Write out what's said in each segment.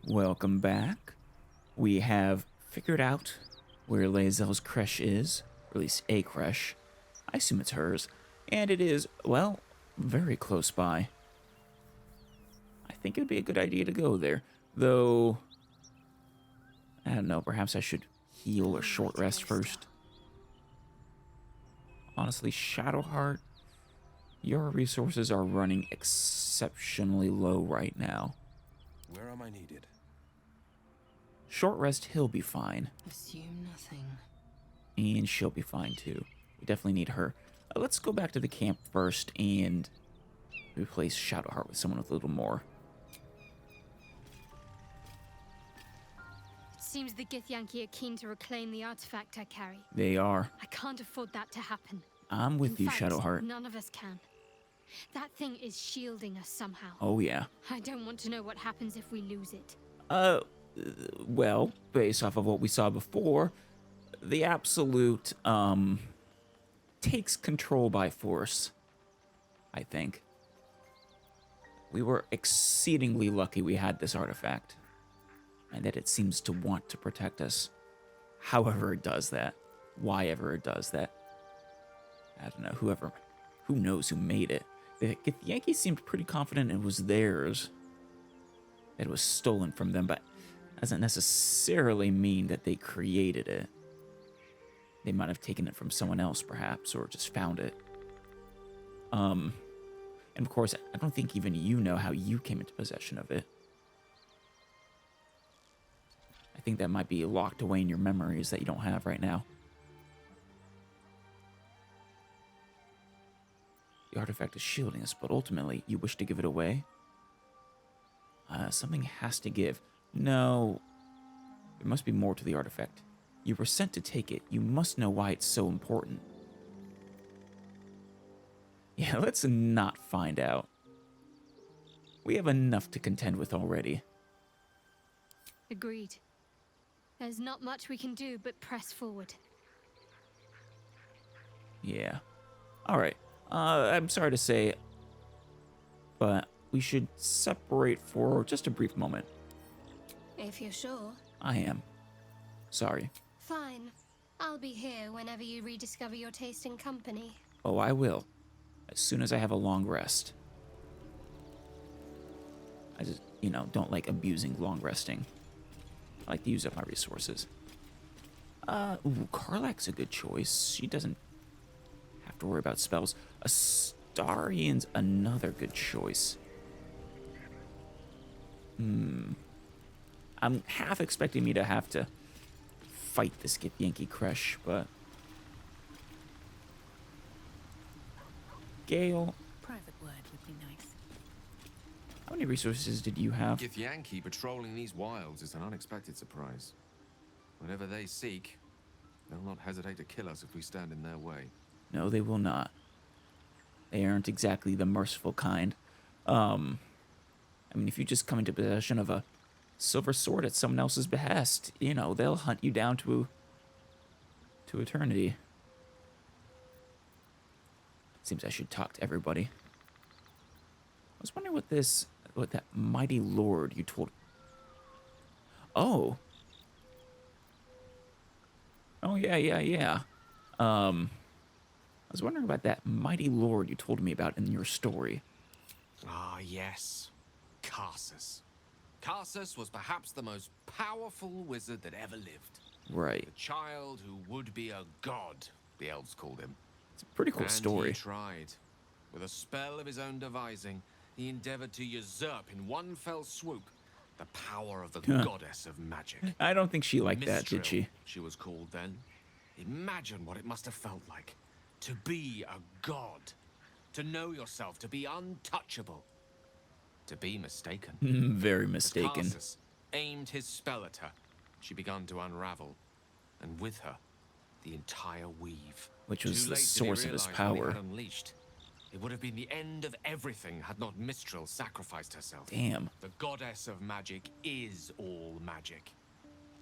Welcome back. We have figured out where Lae'zel's creche is, or at least a creche. I assume it's hers. And it is, well, very close by. I think it would be a good idea to go there. Though, I don't know, perhaps I should heal or short rest first. Honestly, Shadowheart, your resources are running exceptionally low right now. Where am I needed? Short rest, he'll be fine. Assume nothing. And she'll be fine too. We definitely need her. Let's go back to the camp first and replace Shadowheart with someone with a little more. It seems the Githyanki are keen to reclaim the artifact I carry. They are. I can't afford that to happen. I'm with In you, fact, Shadowheart. None of us can. That thing is shielding us somehow. Oh, yeah. I don't want to know what happens if we lose it. Well, based off of what we saw before, the Absolute, takes control by force, I think. We were exceedingly lucky we had this artifact, and that it seems to want to protect us. However it does that, why ever it does that. I don't know, who knows who made it. The Yankees seemed pretty confident it was theirs. It was stolen from them, but doesn't necessarily mean that they created it. They might have taken it from someone else, perhaps, or just found it. And of course, I don't think even you know how you came into possession of it. I think that might be locked away in your memories that you don't have right now. The artifact is shielding us, but ultimately, you wish to give it away? Something has to give. No, there must be more to the artifact. You were sent to take it. You must know why it's so important. Yeah, let's not find out. We have enough to contend with already. Agreed. There's not much we can do but press forward. Yeah. Alright. I'm sorry to say, but we should separate for just a brief moment. If you're sure. I am. Sorry. Fine. I'll be here whenever you rediscover your taste in company. Oh, I will. As soon as I have a long rest. I just, don't like abusing long resting. I like to use up my resources. Karlach's a good choice. She doesn't have to worry about spells. Astarian's another good choice. I'm half expecting me to have to fight this Githyanki creche, but Gale, Private word would be nice. how many resources did you have? Githyanki patrolling these wilds is an unexpected surprise. Whatever they seek, they'll not hesitate to kill us if we stand in their way. No, they will not. They aren't exactly the merciful kind. If you just come into possession of a silver sword at someone else's behest, they'll hunt you down to eternity. Seems I should talk to everybody. I was wondering what that mighty lord you told. Oh. Oh, yeah. I was wondering about that mighty lord you told me about in your story. Ah, yes. Karsus. Karsus was perhaps the most powerful wizard that ever lived. Right. The child who would be a god, the elves called him. It's a pretty cool story. He tried. With a spell of his own devising, he endeavored to usurp in one fell swoop the power of the goddess of magic. I don't think she liked that, did she? She was called then. Imagine what it must have felt like to be a god, to know yourself, to be untouchable, to be mistaken. Very mistaken. As Karsus aimed his spell at her, she began to unravel, and with her, the entire weave. Which was Too the late did he source of his realize what he power. had unleashed. It would have been the end of everything had not Mistral sacrificed herself. Damn. The goddess of magic is all magic.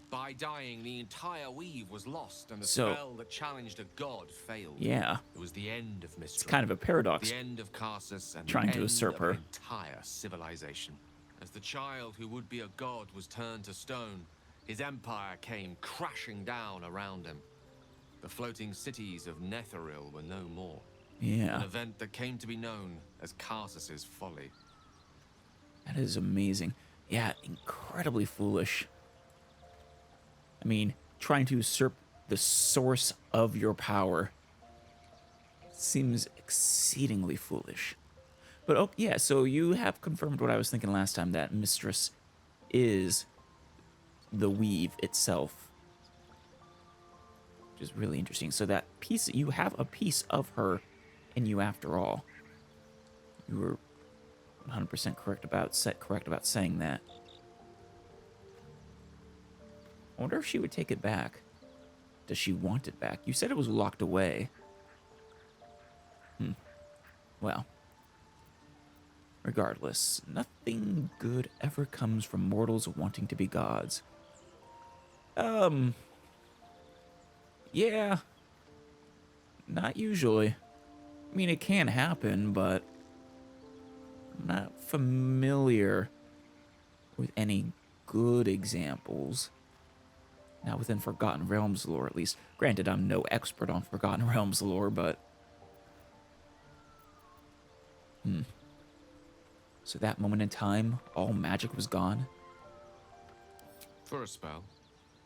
By dying, the entire weave was lost, and the spell that challenged a god failed. Yeah. It was the end of Mistral. It's kind of a paradox. The end of Karsus and Trying the to end usurp of her. an entire civilization. As the child who would be a god was turned to stone, his empire came crashing down around him. The floating cities of Netheril were no more. Yeah. An event that came to be known as Karsus's folly. That is amazing. Yeah, incredibly foolish. I mean, trying to usurp the source of your power seems exceedingly foolish. But oh yeah, so you have confirmed what I was thinking last time, that Mistress is the weave itself. Which is really interesting. So that piece, you have a piece of her in you after all. You were 100% correct about saying that. I wonder if she would take it back. Does she want it back? You said it was locked away. Well, regardless, nothing good ever comes from mortals wanting to be gods. Yeah. Not usually. I mean, it can happen, but I'm not familiar with any good examples. Not within Forgotten Realms lore, at least. Granted, I'm no expert on Forgotten Realms lore, but... So that moment in time, all magic was gone? For a spell,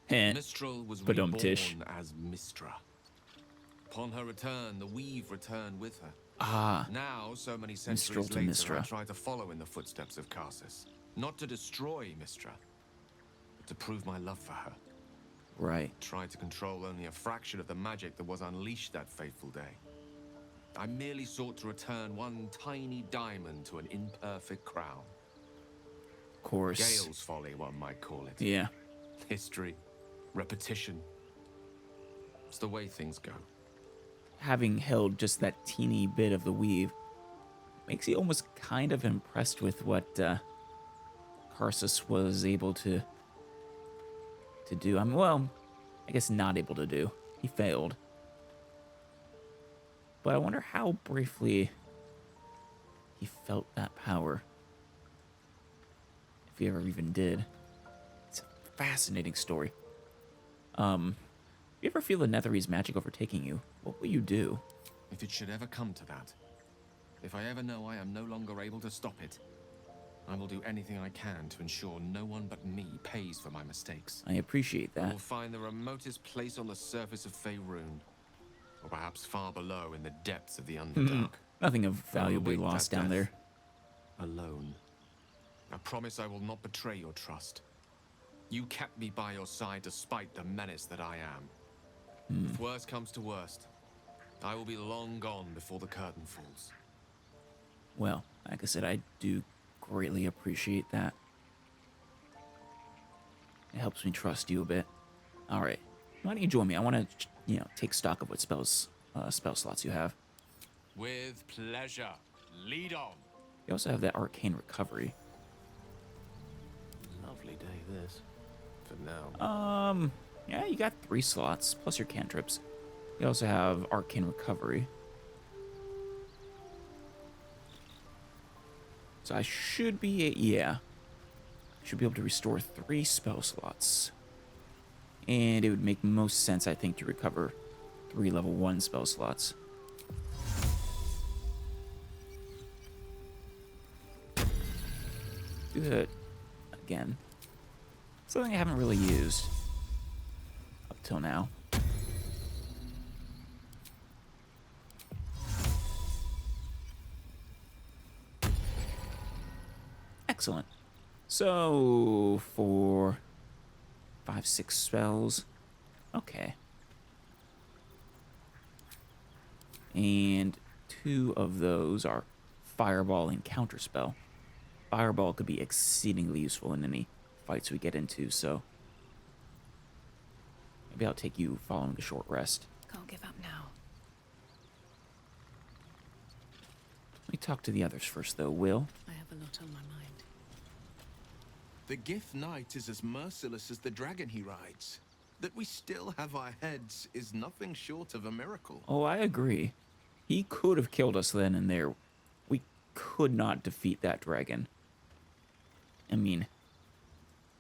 Heh. Mistral was Badum-tish. reborn as Mistra. Upon her return, the weave returned with her. Ah, Now, so many Mistral centuries to later, I Mistra. try to follow in the footsteps of Karsus. Not to destroy Mistra, but to prove my love for her. right. Try to control only a fraction of the magic that was unleashed that fateful day. I merely sought to return one tiny diamond to an imperfect crown. Of course. Gale's folly, one might call it. Yeah. History, repetition. It's the way things go. Having held just that teeny bit of the weave makes you almost kind of impressed with what Karsus was able to do. Well, I guess not able to do. He failed. But I wonder how briefly he felt that power. If he ever even did. It's a fascinating story. If you ever feel the Netherese magic overtaking you, what will you do? If it should ever come to that, if I ever know I am no longer able to stop it, I will do anything I can to ensure no one but me pays for my mistakes. I appreciate I that. will find the remotest place on the surface of Faerun, or perhaps far below in the depths of the Underdark. Nothing of value will be await that lost down death. there. Alone. I promise I will not betray your trust. You kept me by your side despite the menace that I am. If worst comes to worst, I will be long gone before the curtain falls. Well, like I said, I do greatly appreciate that. It helps me trust you a bit. All right, why don't you join me? I want to, take stock of what spell slots you have. With pleasure. Lead on. You also have that arcane recovery. Lovely day this. For now. Yeah, you got 3 slots plus your cantrips. You also have arcane recovery. So I should be, should be able to restore 3 spell slots. And it would make most sense, I think, to recover 3 level 1 spell slots. Good. Again. Something I haven't really used up till now. Excellent. So, 4, 5, 6 spells. Okay. And 2 of those are Fireball and Counterspell. Fireball could be exceedingly useful in any fights we get into, so maybe I'll take you following a short rest. Can't give up now. Let me talk to the others first, though. Will? I have a lot on my mind. The Gift Knight is as merciless as the dragon he rides. That we still have our heads is nothing short of a miracle. Oh, I agree. He could have killed us then and there. We could not defeat that dragon. I mean,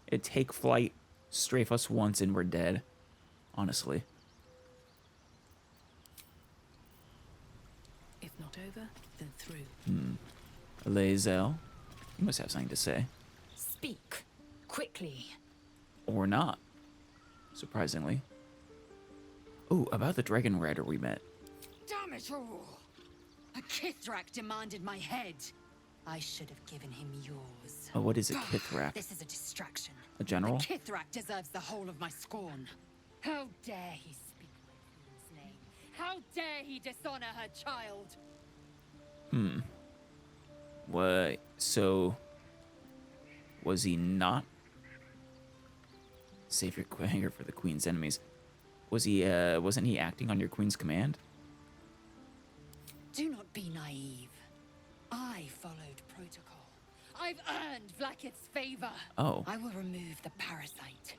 it'd take flight, strafe us once, and we're dead. Honestly. If not over, then through. Lae'zel, you must have something to say. Speak quickly. Or not, surprisingly. Ooh, about the dragon rider we met. Damn it all! A Kithrak demanded my head. I should have given him yours. Oh, what is a Kithrak? This is a distraction. A general? The Kithrak deserves the whole of my scorn. How dare he speak my queen's name? How dare he dishonor her child? What? So, was he not? Save your hanger for the queen's enemies. Was he, wasn't he acting on your queen's command? Do not be naive. I followed protocol. I've earned Vlaakith's favor. Oh. I will remove the parasite.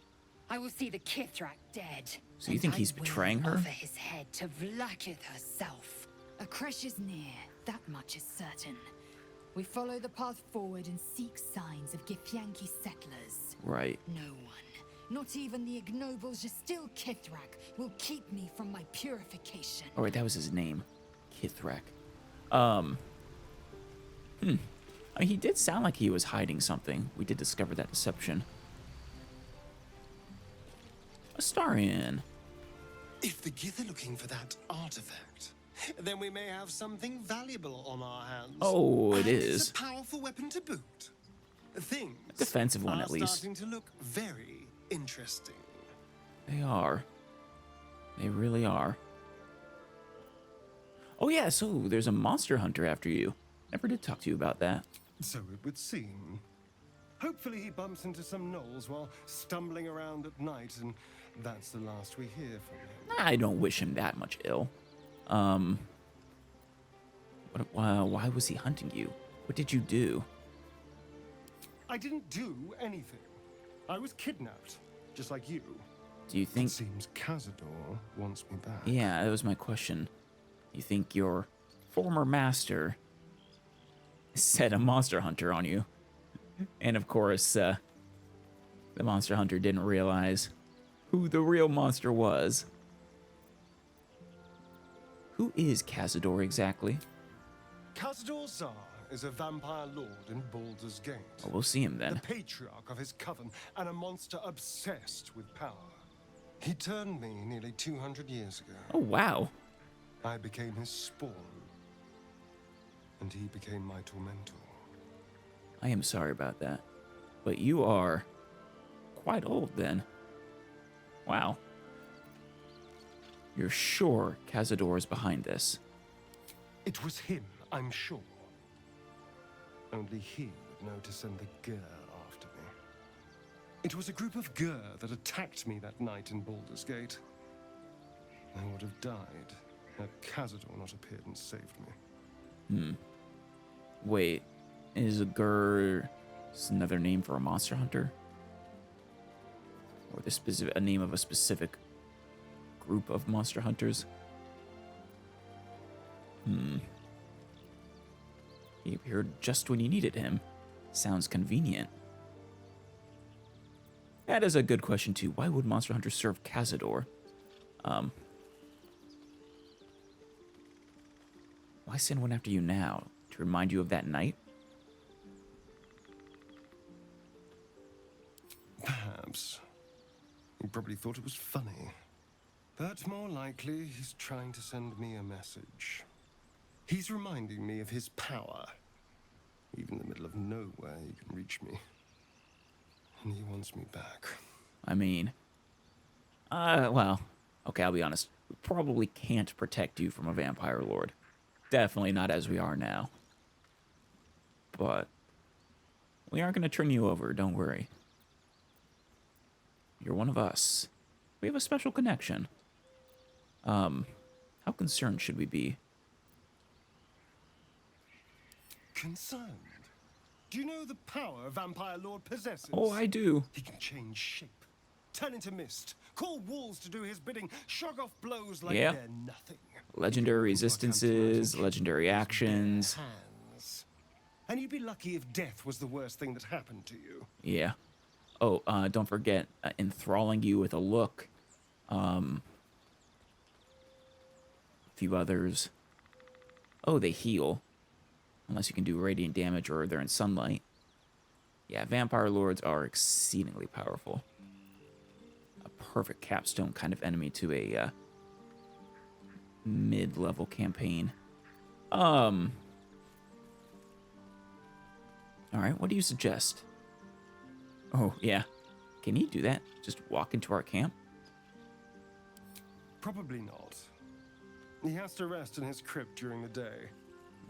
I will see the Kithrak dead. So you think he's betraying her? Offer his head to Vlaakith herself. A crash is near, that much is certain. We follow the path forward and seek signs of Githyanki settlers. Right. No one, not even the ignoble Jastil Kithrak, will keep me from my purification. Oh, wait, that was his name. Kithrak. I mean, he did sound like he was hiding something. We did discover that deception. Astarion. If the Gith are looking for that artifact, then we may have something valuable on our hands. Oh, it And is. It's a powerful weapon to boot. Things A defensive one, are at least. starting to look very interesting. They are. They really are. Oh, yeah, so there's a monster hunter after you. Never did talk to you about that. So it would seem. Hopefully he bumps into some gnolls while stumbling around at night, and that's the last we hear from him. I don't wish him that much ill. Why was he hunting you? What did you do? I didn't do anything. I was kidnapped, just like you. Do you think... It seems Cazador wants me back. Yeah, that was my question. You think your former master set a monster hunter on you? And of course, the monster hunter didn't realize who the real monster was. Who is Cazador exactly? Cazador Zar is a vampire lord in Baldur's Gate. Oh, we'll see him then. The patriarch of his coven and a monster obsessed with power. He turned me nearly 200 years ago. Oh, wow. I became his spawn, and he became my tormentor. I am sorry about that. But you are quite old then. Wow. You're sure Cazador is behind this? It was him, I'm sure. Only he would know to send the Gur after me. It was a group of Gur that attacked me that night in Baldur's Gate. I would have died had Cazador not appeared and saved me. Wait, is a Gur another name for a monster hunter? Or a name of a specific group of monster hunters? He appeared just when you needed him. Sounds convenient. That is a good question too. Why would monster hunters serve Cazador? Why send one after you now? To remind you of that night? Perhaps. He probably thought it was funny. But more likely, he's trying to send me a message. He's reminding me of his power. Even in the middle of nowhere, he can reach me. And he wants me back. I mean... well... Okay, I'll be honest. We probably can't protect you from a vampire lord. Definitely not as we are now. But... we aren't going to turn you over, don't worry. You're one of us. We have a special connection. How concerned should we be? Concerned? Do you know the power a vampire lord possesses? Oh, I do. He can change shape, turn into mist, call walls to do his bidding, shrug off blows like Yeah. they're nothing. Legendary resistances, legendary actions. Hands. And you'd be lucky if death was the worst thing that happened to you. Yeah. Oh, don't forget, enthralling you with a look. A few others. Oh, they heal. Unless you can do radiant damage or they're in sunlight. Yeah, vampire lords are exceedingly powerful. A perfect capstone kind of enemy to a mid-level campaign. All right, what do you suggest? Oh, yeah. Can he do that? Just walk into our camp? Probably not. He has to rest in his crypt during the day.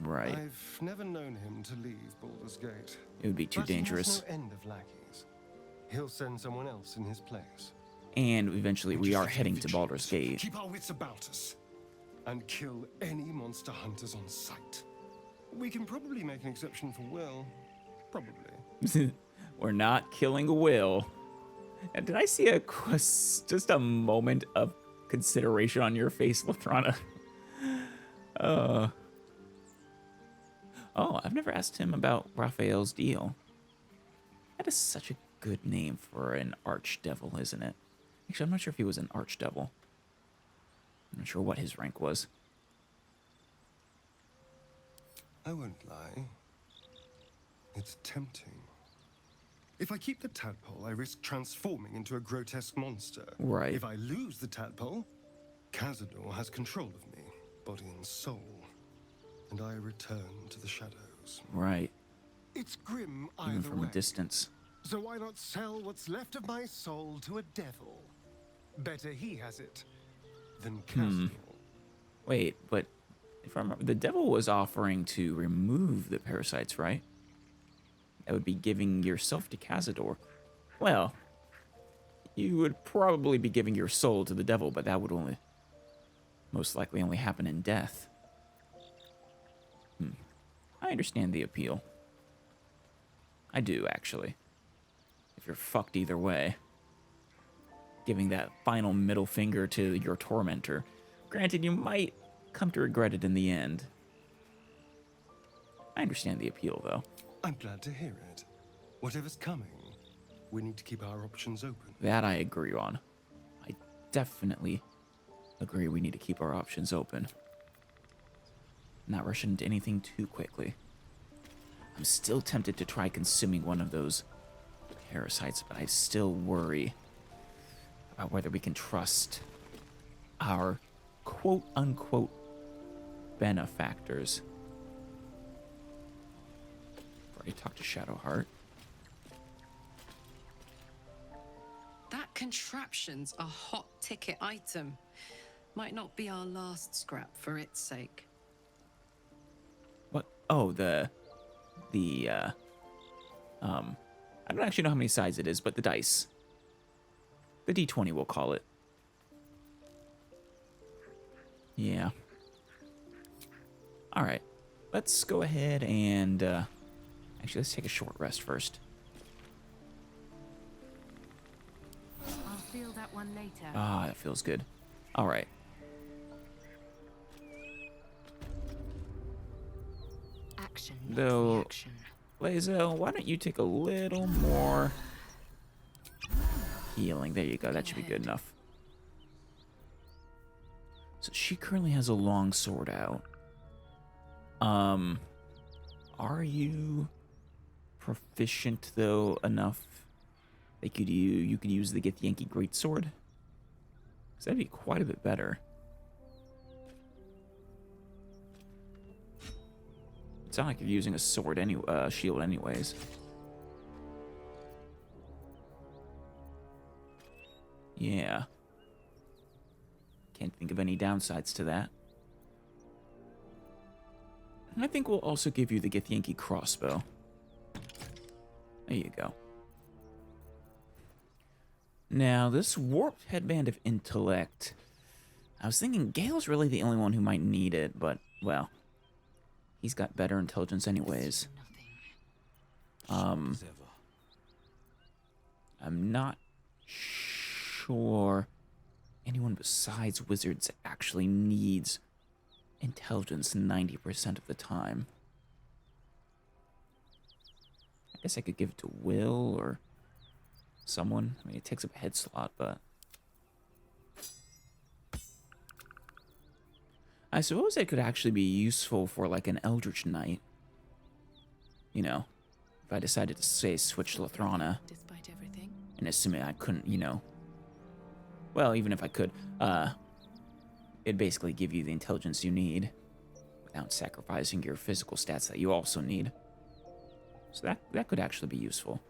Right. I've never known him to leave Baldur's Gate. It would be too dangerous. He has no end of lackeys. He'll send someone else in his place. And eventually we are heading to Baldur's Gate. Keep our wits about us. And kill any monster hunters on sight. We can probably make an exception for Will. Probably. We're not killing Will. And did I see just a moment of consideration on your face, Lathrana? Oh, I've never asked him about Raphael's deal. That is such a good name for an archdevil, isn't it? Actually, I'm not sure if he was an archdevil. I'm not sure what his rank was. I won't lie. It's tempting. If I keep the tadpole, I risk transforming into a grotesque monster. Right. If I lose the tadpole, Cazador has control of me, body and soul, and I return to the shadows. Right. It's grim Even either from way. a distance. So why not sell what's left of my soul to a devil? Better he has it than Cazador. Wait, but if I remember, the devil was offering to remove the parasites, right? That would be giving yourself to Cazador. Well, you would probably be giving your soul to the devil, but that would most likely only happen in death. I understand the appeal. I do, actually. If you're fucked either way. Giving that final middle finger to your tormentor. Granted, you might come to regret it in the end. I understand the appeal, though. I'm glad to hear it. Whatever's coming, we need to keep our options open. That I agree on. I definitely agree we need to keep our options open. Not rush into anything too quickly. I'm still tempted to try consuming one of those parasites, but I still worry about whether we can trust our quote-unquote benefactors. Already talked to Shadowheart. That contraption's a hot ticket item. Might not be our last scrap for its sake. What? Oh, I don't actually know how many sides it is, but the dice. The D20, we'll call it. Yeah. All right. Let's go ahead and, actually, let's take a short rest first. I'll feel that one later. Ah, that feels good. All right. Action. Though, Action. Lazo, why don't you take a little more healing? There you go. That should be good enough. So she currently has a long sword out. Are you proficient though enough that you could use the Githyanki greatsword? 'Cause that'd be quite a bit better. It's not like you're using a sword shield anyways. Yeah. Can't think of any downsides to that. I think we'll also give you the Githyanki crossbow. There you go. Now, this warped headband of intellect. I was thinking Gale's really the only one who might need it, but, well, he's got better intelligence anyways. I'm not sure anyone besides wizards actually needs intelligence 90% of the time. I guess I could give it to Will or someone. I mean, it takes up a head slot, but... I suppose it could actually be useful for, like, an Eldritch Knight. You know, if I decided to, say, switch to Lathrana. Despite everything. And assuming I couldn't, you know... Well, even if I could, it'd basically give you the intelligence you need without sacrificing your physical stats that you also need. So that could actually be useful.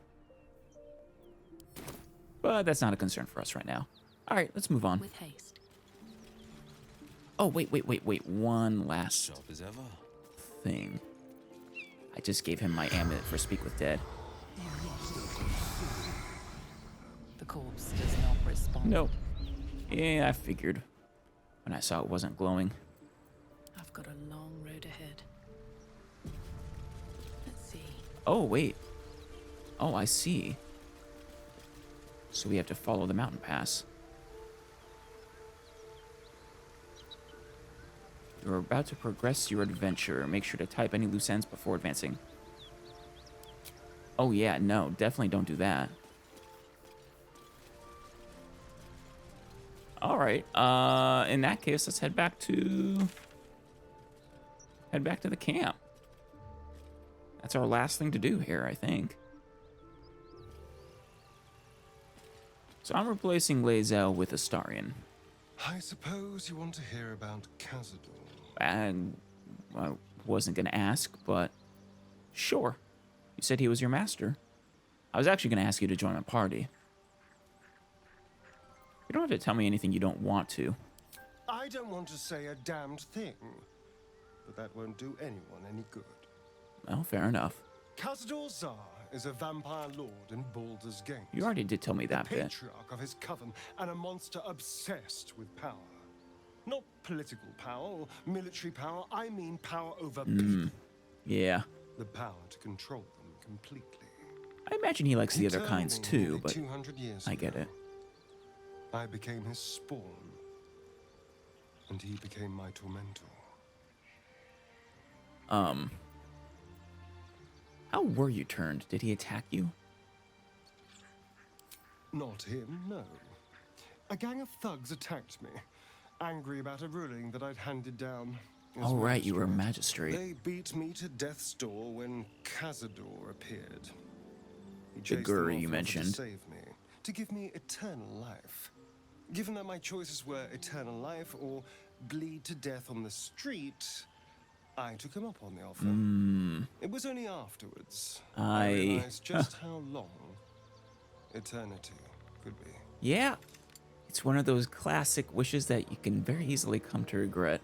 But that's not a concern for us right now. All right, let's move on. With haste. Oh, wait. One last Sharp as ever. thing. I just gave him my amulet for Speak with Dead. The corpse does not respond. Nope. Yeah, I figured when I saw it wasn't glowing. I've got a long road ahead. Let's see. Oh, wait. Oh, I see. So we have to follow the mountain pass. You're about to progress your adventure. Make sure to type any loose ends before advancing. Oh, yeah, no, definitely don't do that. All right. In that case, let's head back to the camp. That's our last thing to do here, I think. So I'm replacing Lae'zel with Astarion. I suppose you want to hear about Khazad-dûr. And I wasn't going to ask, but sure. You said he was your master. I was actually going to ask you to join my party. You don't have to tell me anything you don't want to. I don't want to say a damned thing, but that won't do anyone any good. Well, fair enough. Khazad-dûr Zar is a vampire lord in Baldur's Gate. You already did tell me that bit. Patriarch of his coven and a monster obsessed with power. Not political power or military power, I mean power over people. Yeah. The power to control them completely. I imagine he likes the other He kinds turned me too, nearly but 200 years I get ago. it. I became his spawn, and he became my tormentor. How were you turned? Did he attack you? Not him, no. A gang of thugs attacked me, angry about a ruling that I'd handed down. as Oh, right, you were a magistrate. magistrate. They beat me to death's door when Khazad-dûr appeared. He The chased them Guru off you and offered mentioned. to save me, to give me eternal life. Given that my choices were eternal life or bleed to death on the street, I took him up on the offer. It was only afterwards I realized just how long eternity could be. Yeah. It's one of those classic wishes that you can very easily come to regret.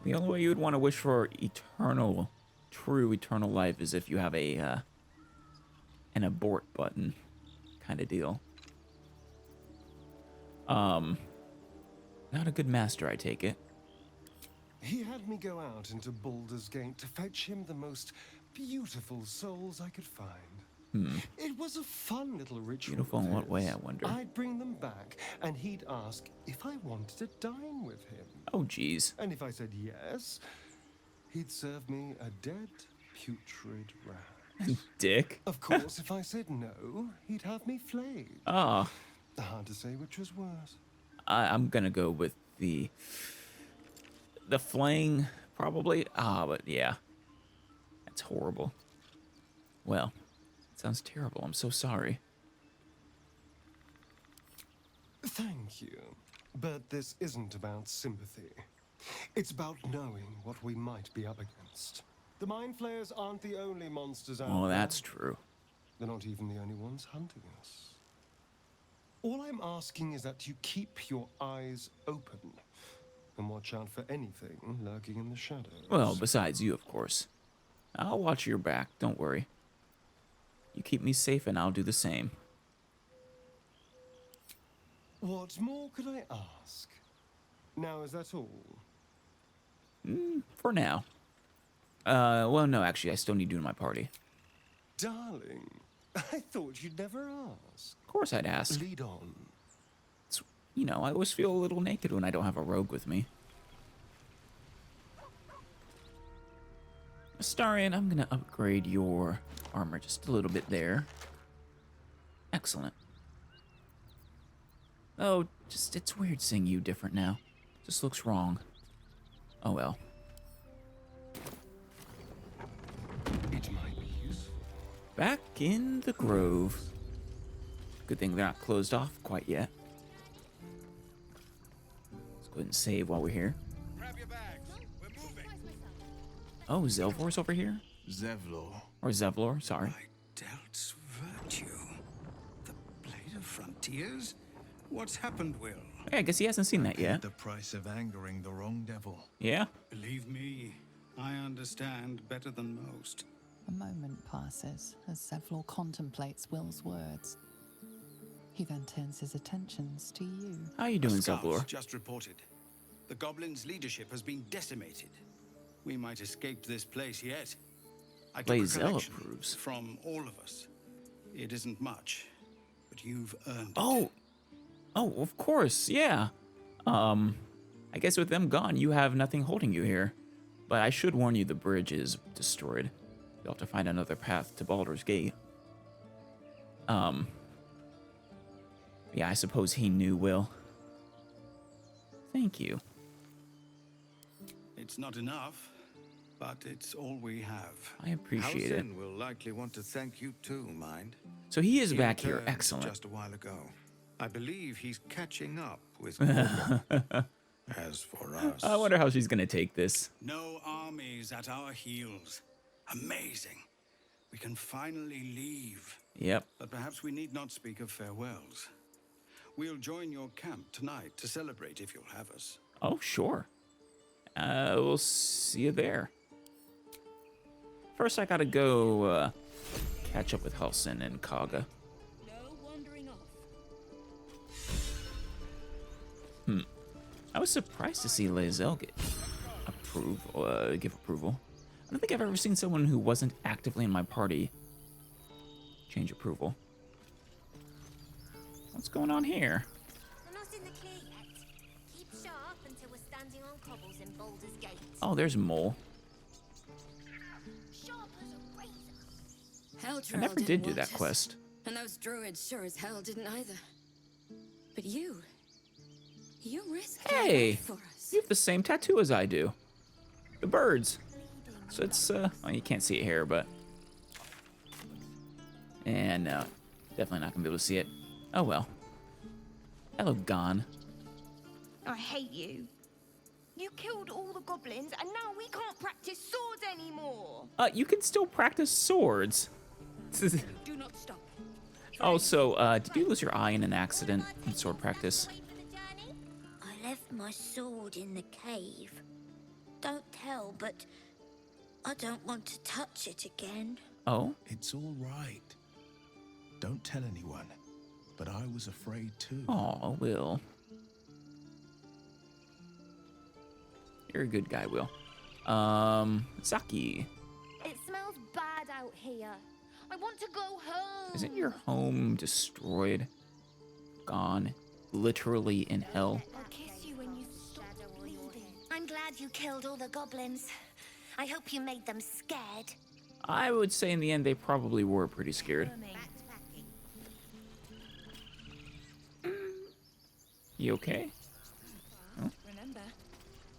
The only way you would want to wish for eternal, true eternal life is if you have a an abort button kind of deal. Not a good master, I take it. He had me go out into Baldur's Gate to fetch him the most beautiful souls I could find. It was a fun little ritual. Beautiful in of what way, his. I wonder? I'd bring them back, and he'd ask if I wanted to dine with him. Oh, geez. And if I said yes, he'd serve me a dead, putrid rat. Dick. Of course, if I said no, he'd have me flayed. Oh, Hard to say which was worse. I'm gonna go with the flaying, probably. But yeah. That's horrible. Well, it sounds terrible. I'm so sorry. Thank you. But this isn't about sympathy. It's about knowing what we might be up against. The mind flayers aren't the only monsters out Oh, there. that's true. They're not even the only ones hunting us. All I'm asking is that you keep your eyes open and watch out for anything lurking in the shadows. Well, besides you, of course. I'll watch your back, don't worry. You keep me safe and I'll do the same. What more could I ask? Now, is that all? For now. Well, no, actually, I still need you in my party. Darling, I thought you'd never ask. Of course I'd ask. Lead on. You know, I always feel a little naked when I don't have a rogue with me. Astarion, I'm gonna upgrade your armor just a little bit there. Excellent. Oh, just it's weird seeing you different now. Just looks wrong. Oh well. It might be useful. Back in the grove. Good thing they're not closed off quite yet. Let's go ahead and save while we're here. Grab your bags. We're moving. Oh, Zelvor's over here? Zevlor. Or Zevlor, sorry. My doubts virtue. The Blade of Frontiers? What's happened, Will? Hey, I guess he hasn't seen that yet. The price of angering the wrong devil. Yeah? Believe me, I understand better than most. A moment passes as Zevlor contemplates Will's words. He then turns his attentions to you. How you doing, Scouts Zevlor? just reported. The goblins' leadership has been decimated. We might escape this place yet. I took a Blazel collection approves. from all of us. It isn't much, but you've earned it. Oh! Oh, of course, yeah. I guess with them gone, you have nothing holding you here. But I should warn you, the bridge is destroyed. You'll have to find another path to Baldur's Gate. Yeah, I suppose he knew, Will. Thank you. It's not enough, but it's all we have. I appreciate it. Halsin will likely want to thank you too, mind. So he is He back here. returned Excellent. Just a while ago. I believe he's catching up with Gordon. As for us, I wonder how she's gonna take this. No armies at our heels. Amazing. We can finally leave. Yep. But perhaps we need not speak of farewells. We'll join your camp tonight to celebrate if you'll have us. Oh, sure. We'll see you there. First, I gotta go catch up with Halsin and Kagha. No wandering off. I was surprised to see Lae'zel give approval. I don't think I've ever seen someone who wasn't actively in my party change approval. What's going on here? We're not in the clear yet. Keep sharp until we're standing on cobbles in Baldur's Gate. Oh, there's Mole. Sharp as a razor. Hell I Trail never didn't did do want that us, quest. And those druids sure as hell didn't either. But you risked your Hey! life for us. You have the same tattoo as I do. The birds. So it's, well, you can't see it here, but... And no, definitely not gonna be able to see it. Oh well. Hello, Gon. I hate you. You killed all the goblins, and now we can't practice swords anymore. You can still practice swords. Do not stop. Oh, so, did you lose your eye in an accident in sword practice? I left my sword in the cave. Don't tell, but I don't want to touch it again. Oh? It's all right. Don't tell anyone. But I was afraid too. Aw, Will. You're a good guy, Will. Zaki. It smells bad out here. I want to go home. Isn't your home destroyed? Gone? Literally in hell? I'll kiss you when you stop bleeding. I'm glad you killed all the goblins. I hope you made them scared. I would say in the end they probably were pretty scared. You okay? Remember,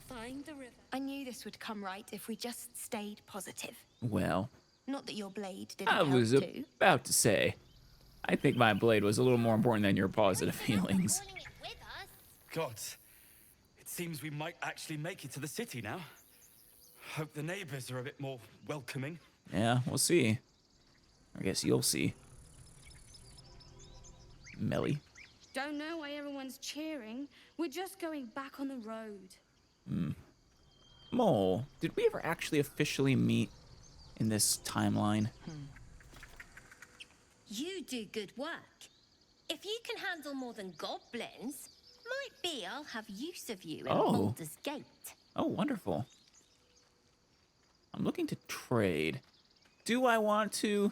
find the river. I knew this would come right if we just stayed positive. Well, Not that your blade didn't I help was too. about to say, I think my blade was a little more important than your positive feelings. God, it seems we might actually make it to the city now. Hope the neighbors are a bit more welcoming. Yeah, we'll see. I guess you'll see. Melly. Don't know why everyone's cheering. We're just going back on the road. Mole, did we ever actually officially meet in this timeline? You do good work. If you can handle more than goblins, might be I'll have use of you in Oh. Baldur's Gate. Oh, wonderful. I'm looking to trade. Do I want to?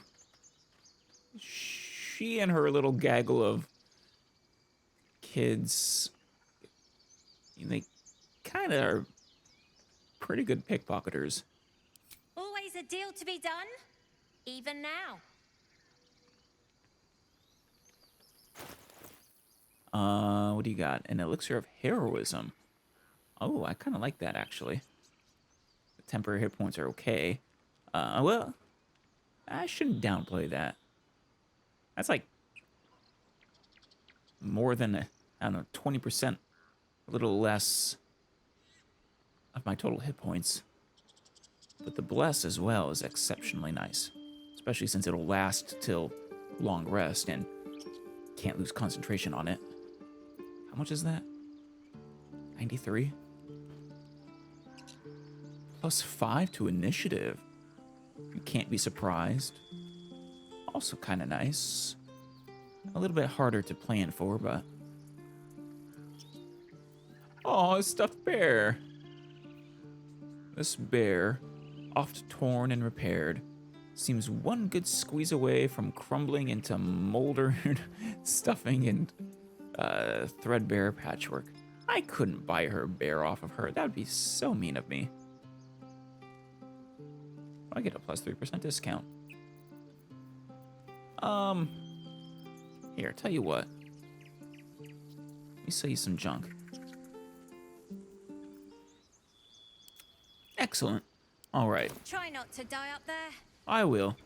She and her little gaggle of kids, they kind of are pretty good pickpocketers. Always a deal to be done. even now. What do you got? An elixir of heroism. Oh, I kind of like that, actually. The temporary hit points are okay. Well, I shouldn't downplay that. That's like more than, I don't know, 20%, a little less of my total hit points. But the bless as well is exceptionally nice, especially since it'll last till long rest and can't lose concentration on it. How much is that? 93? Plus 5 to initiative. You can't be surprised. Also kind of nice. A little bit harder to plan for, but... Oh, a stuffed bear. This bear, oft torn and repaired, seems one good squeeze away from crumbling into moldered stuffing and threadbare patchwork. I couldn't buy her bear off of her. That would be so mean of me. I get a plus 3% discount. Here, tell you what. Let me sell you some junk. Excellent. All right. Try not to die up there. I will.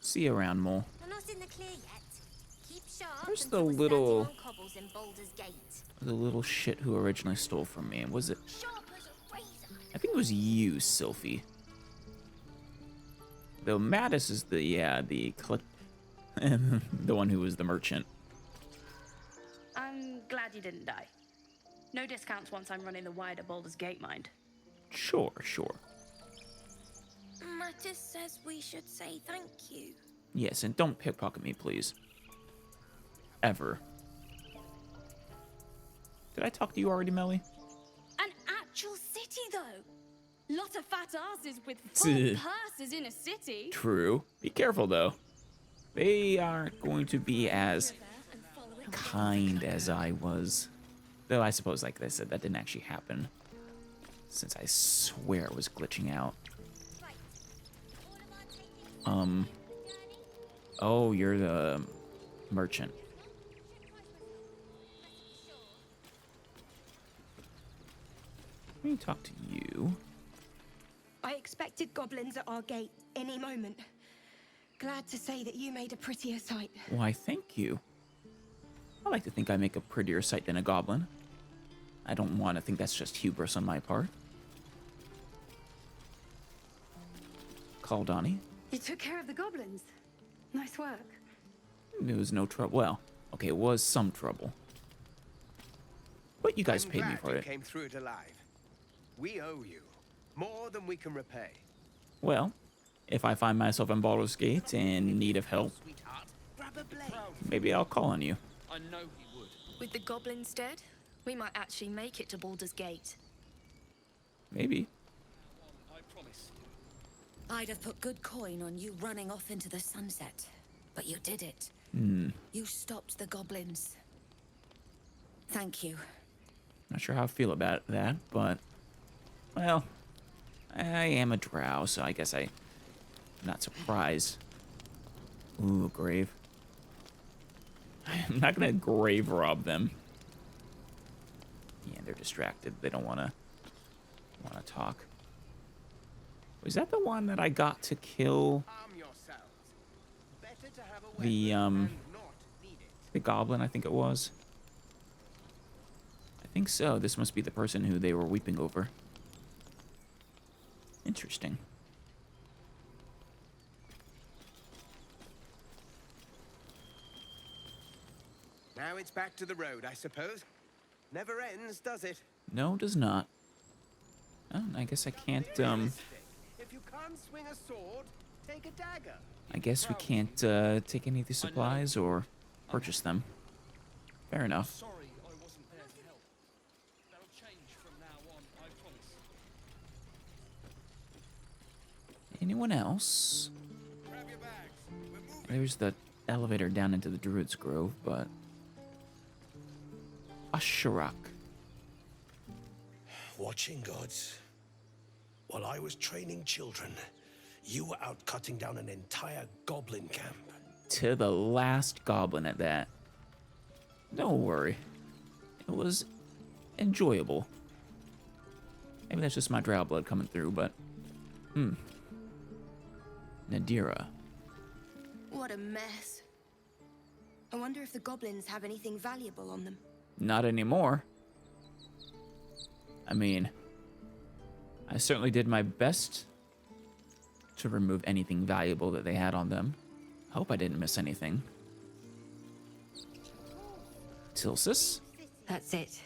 See you around, Mole. We're not in the clear yet. Keep sharp. Where's until the we're little... standing on cobbles in Baldur's Gate. The little shit who originally stole from me? Was it... Sharp as a razor. I think it was you, Sylphie. Though Mattis is the, yeah, the click... the one who was the merchant. I'm glad you didn't die. No discounts once I'm running the wider Baldur's Gate mind. Sure, sure. Mattis says we should say thank you. Yes, and don't pickpocket me, please. Ever. Did I talk to you already, Melly? An actual city, though. Lot of fat asses with full purses in a city. True. Be careful, though. They aren't going to be as kind as I was. Though I suppose, like I said, that didn't actually happen. Since I swear it was glitching out. Oh, you're the merchant. Let me talk to you. I expected goblins at our gate any moment. Glad to say that you made a prettier sight. Why, thank you. I like to think I make a prettier sight than a goblin. I don't want to think that's just hubris on my part. Call Donnie. You took care of the goblins. Nice work. There was no trouble. Well, okay, it was some trouble. But you guys paid me for it. Came through it alive. We owe you more than we can repay. Well, if I find myself in Baldur's Gate in need of help, maybe I'll call on you. I know he would. With the goblins dead, we might actually make it to Baldur's Gate. Maybe. I promise. I'd have put good coin on you running off into the sunset, but you did it. You stopped the goblins. Thank you. Not sure how I feel about that, but... Well, I am a drow, so I guess I'm not surprised. Ooh, grave. I'm not gonna grave rob them. Yeah, they're distracted. They don't wanna talk. Was that the one that I got to kill the goblin, I think it was? I think so. This must be the person who they were weeping over. Interesting. Now it's back to the road, I suppose. Never ends, does it? No, it does not. Oh, I guess I can't, If you can't swing a sword, take a dagger. I guess we can't, take any of these supplies or purchase them. Fair enough. Sorry I wasn't there to help. That'll change from now on, I promise. Anyone else? Grab your bags. We're moving. There's the elevator down into the Druid's Grove, but... Asherak. Watching gods. While I was training children, you were out cutting down an entire goblin camp. To the last goblin at that. Don't worry. It was enjoyable. Maybe that's just my drow blood coming through, but... Nadira. What a mess. I wonder if the goblins have anything valuable on them. Not anymore. I mean, I certainly did my best to remove anything valuable that they had on them. Hope I didn't miss anything. Tilsis? That's it.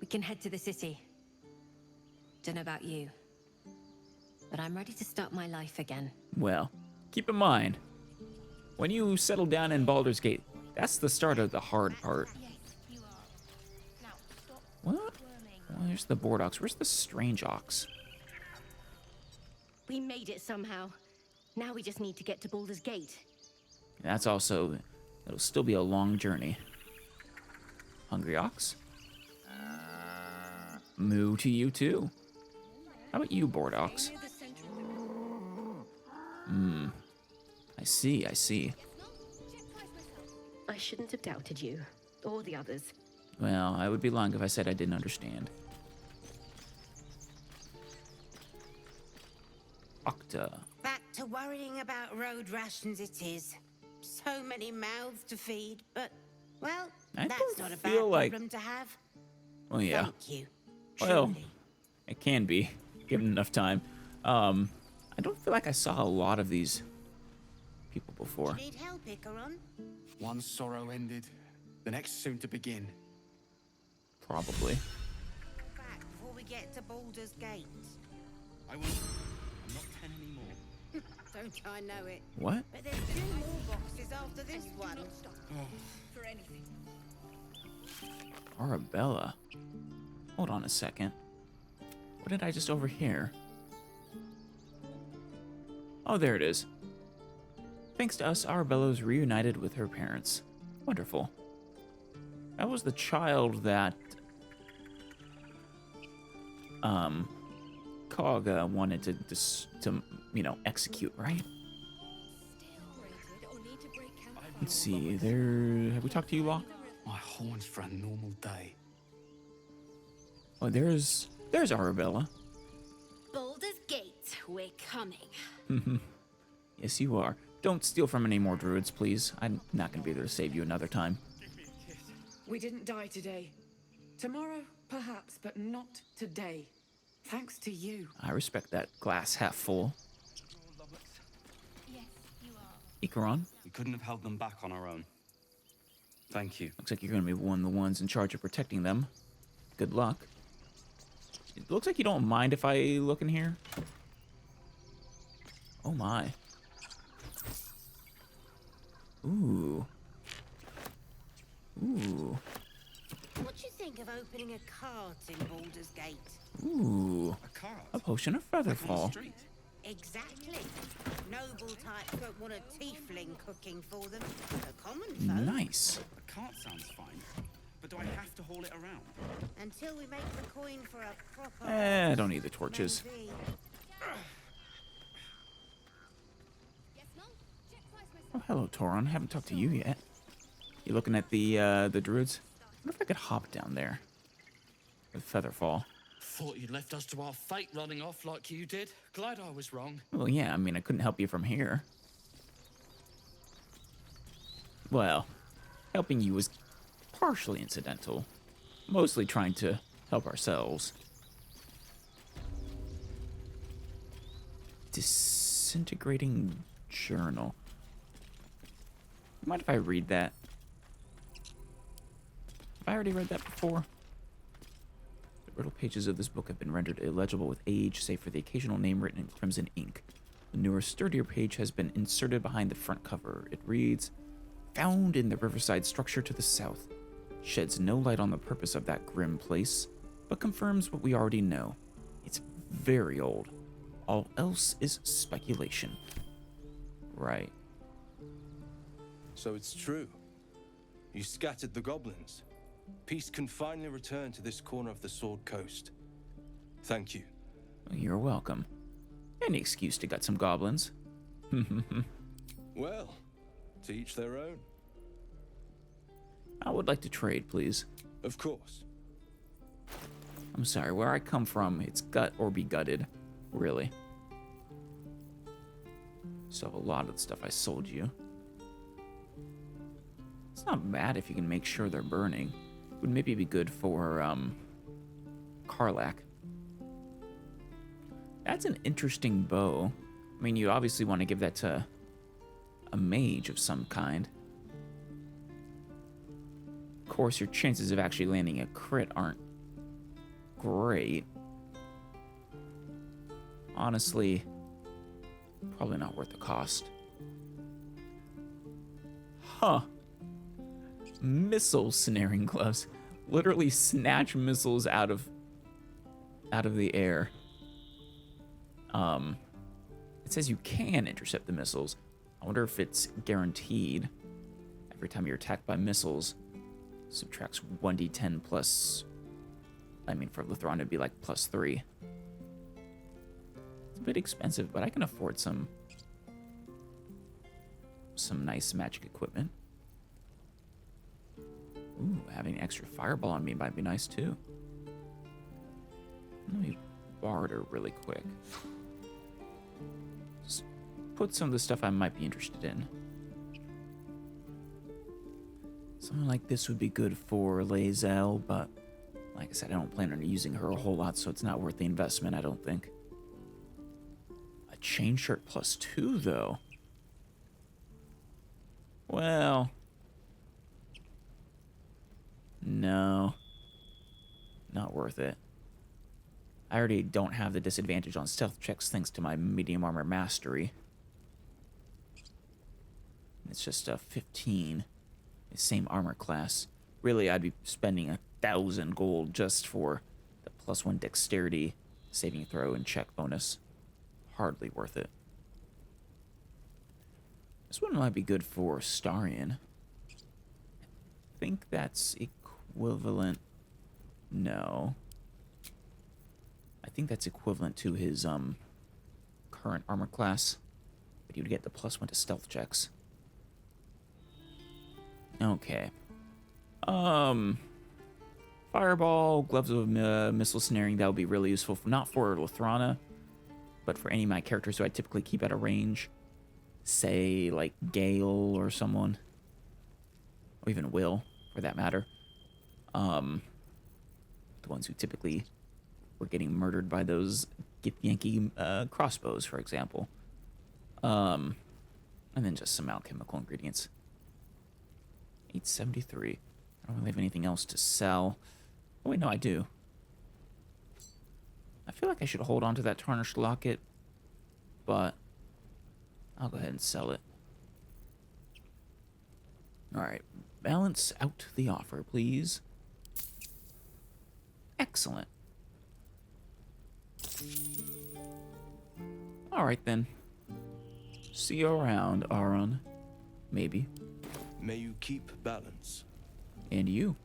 We can head to the city. Don't know about you, but I'm ready to start my life again. Well, keep in mind, when you settle down in Baldur's Gate, that's the start of the hard part. What? Well, there's the board ox. Where's the strange ox? We made it somehow. Now we just need to get to Baldur's Gate. That's also... It'll still be a long journey. Hungry ox? Moo to you too. How about you, board ox? I see, I see. I shouldn't have doubted you, or the others. Well, I would be lying if I said I didn't understand. Octa. Back to worrying about road rations it is. So many mouths to feed, but, well, that's not a bad problem to have. Oh yeah. Thank you. Well, it can be, given enough time. I don't feel like I saw a lot of these people before. Need help, Icaron? One sorrow ended, the next soon to begin. Probably. Back before we get to Baldur's Gate. I will. I'm not 10 anymore. Don't I know it? What? But there's 2 more boxes after this one. For anything. Arabella. Hold on a second. What did I just overhear? Oh, there it is. Thanks to us, Arabella was reunited with her parents. Wonderful. That was the child that... Kagha wanted to you know, execute, right? Let's see, there... Have we talked to you, Locke? My horns for a normal day. Oh, there's Arabella. Baldur's Gate, we're coming. Yes, you are. Don't steal from any more druids, please. I'm not going to be there to save you another time. We didn't die today. Tomorrow, perhaps, but not today. Thanks to you. I respect that glass half full. Yes, you are. Icaron? We couldn't have held them back on our own. Thank you. Looks like you're going to be one of the ones in charge of protecting them. Good luck. It looks like you don't mind if I look in here. Oh my. Ooh. Ooh. What do you think of opening a cart in Baldur's Gate? Ooh. A potion of featherfall. Exactly. Noble types won't want a tiefling cooking for them. A common folk. Nice. A cart sounds fine, but do I have to haul it around? Until we make the coin for a proper... I don't need the torches. maybe. Oh, hello, Toron. Haven't talked to you yet. You looking at the druids? I wonder if I could hop down there. With Featherfall. Thought you'd left us to our fate running off like you did. Glad I was wrong. Well, yeah, I mean, I couldn't help you from here. Well, helping you was partially incidental. Mostly trying to help ourselves. Disintegrating journal. Mind if I read that? Have I already read that before? The riddle pages of this book have been rendered illegible with age, save for the occasional name written in crimson ink. The newer, sturdier page has been inserted behind the front cover. It reads, "Found in the riverside structure to the south. Sheds no light on the purpose of that grim place, but confirms what we already know. It's very old. All else is speculation." Right. So it's true. You scattered the goblins. Peace can finally return to this corner of the Sword Coast. Thank you. You're welcome. Any excuse to gut some goblins. Well, to each their own. I would like to trade, please. Of course. I'm sorry, where I come from, it's gut or be gutted. Really. So a lot of the stuff I sold you. It's not bad if you can make sure they're burning. Would maybe be good for, Karlak. That's an interesting bow. I mean, you obviously want to give that to a mage of some kind. Of course, your chances of actually landing a crit aren't great. Honestly, probably not worth the cost. Huh. Missile snaring gloves. Literally snatch missiles out of the air. It says you can intercept the missiles. I wonder if it's guaranteed. Every time you're attacked by missiles, subtracts 1d10 plus... I mean, for Lithron, it'd be like +3. It's a bit expensive, but I can afford some nice magic equipment. Ooh, having an extra fireball on me might be nice, too. Let me barter really quick. Just put some of the stuff I might be interested in. Something like this would be good for Lae'zel, but like I said, I don't plan on using her a whole lot, so it's not worth the investment, I don't think. A chain shirt +2, though. Well... no. Not worth it. I already don't have the disadvantage on stealth checks thanks to my medium armor mastery. It's just a 15. The same armor class. Really, I'd be spending 1,000 gold just for the +1 dexterity, saving throw, and check bonus. Hardly worth it. This one might be good for Starion. I think that's equivalent. No. I think that's equivalent to his current armor class. But he would get the +1 to stealth checks. Okay. Fireball, gloves of missile snaring, that would be really useful. Not for Lithrana, but for any of my characters who I typically keep at a range. Say, like Gale or someone. Or even Will, for that matter. The ones who typically were getting murdered by those Githyanki crossbows, for example. And then just some alchemical ingredients. 873. I don't really have anything else to sell. Oh, wait, no, I do. I feel like I should hold on to that tarnished locket, but I'll go ahead and sell it. Alright, balance out the offer, please. Excellent. Alright then. See you around, Aaron. Maybe. May you keep balance. And you.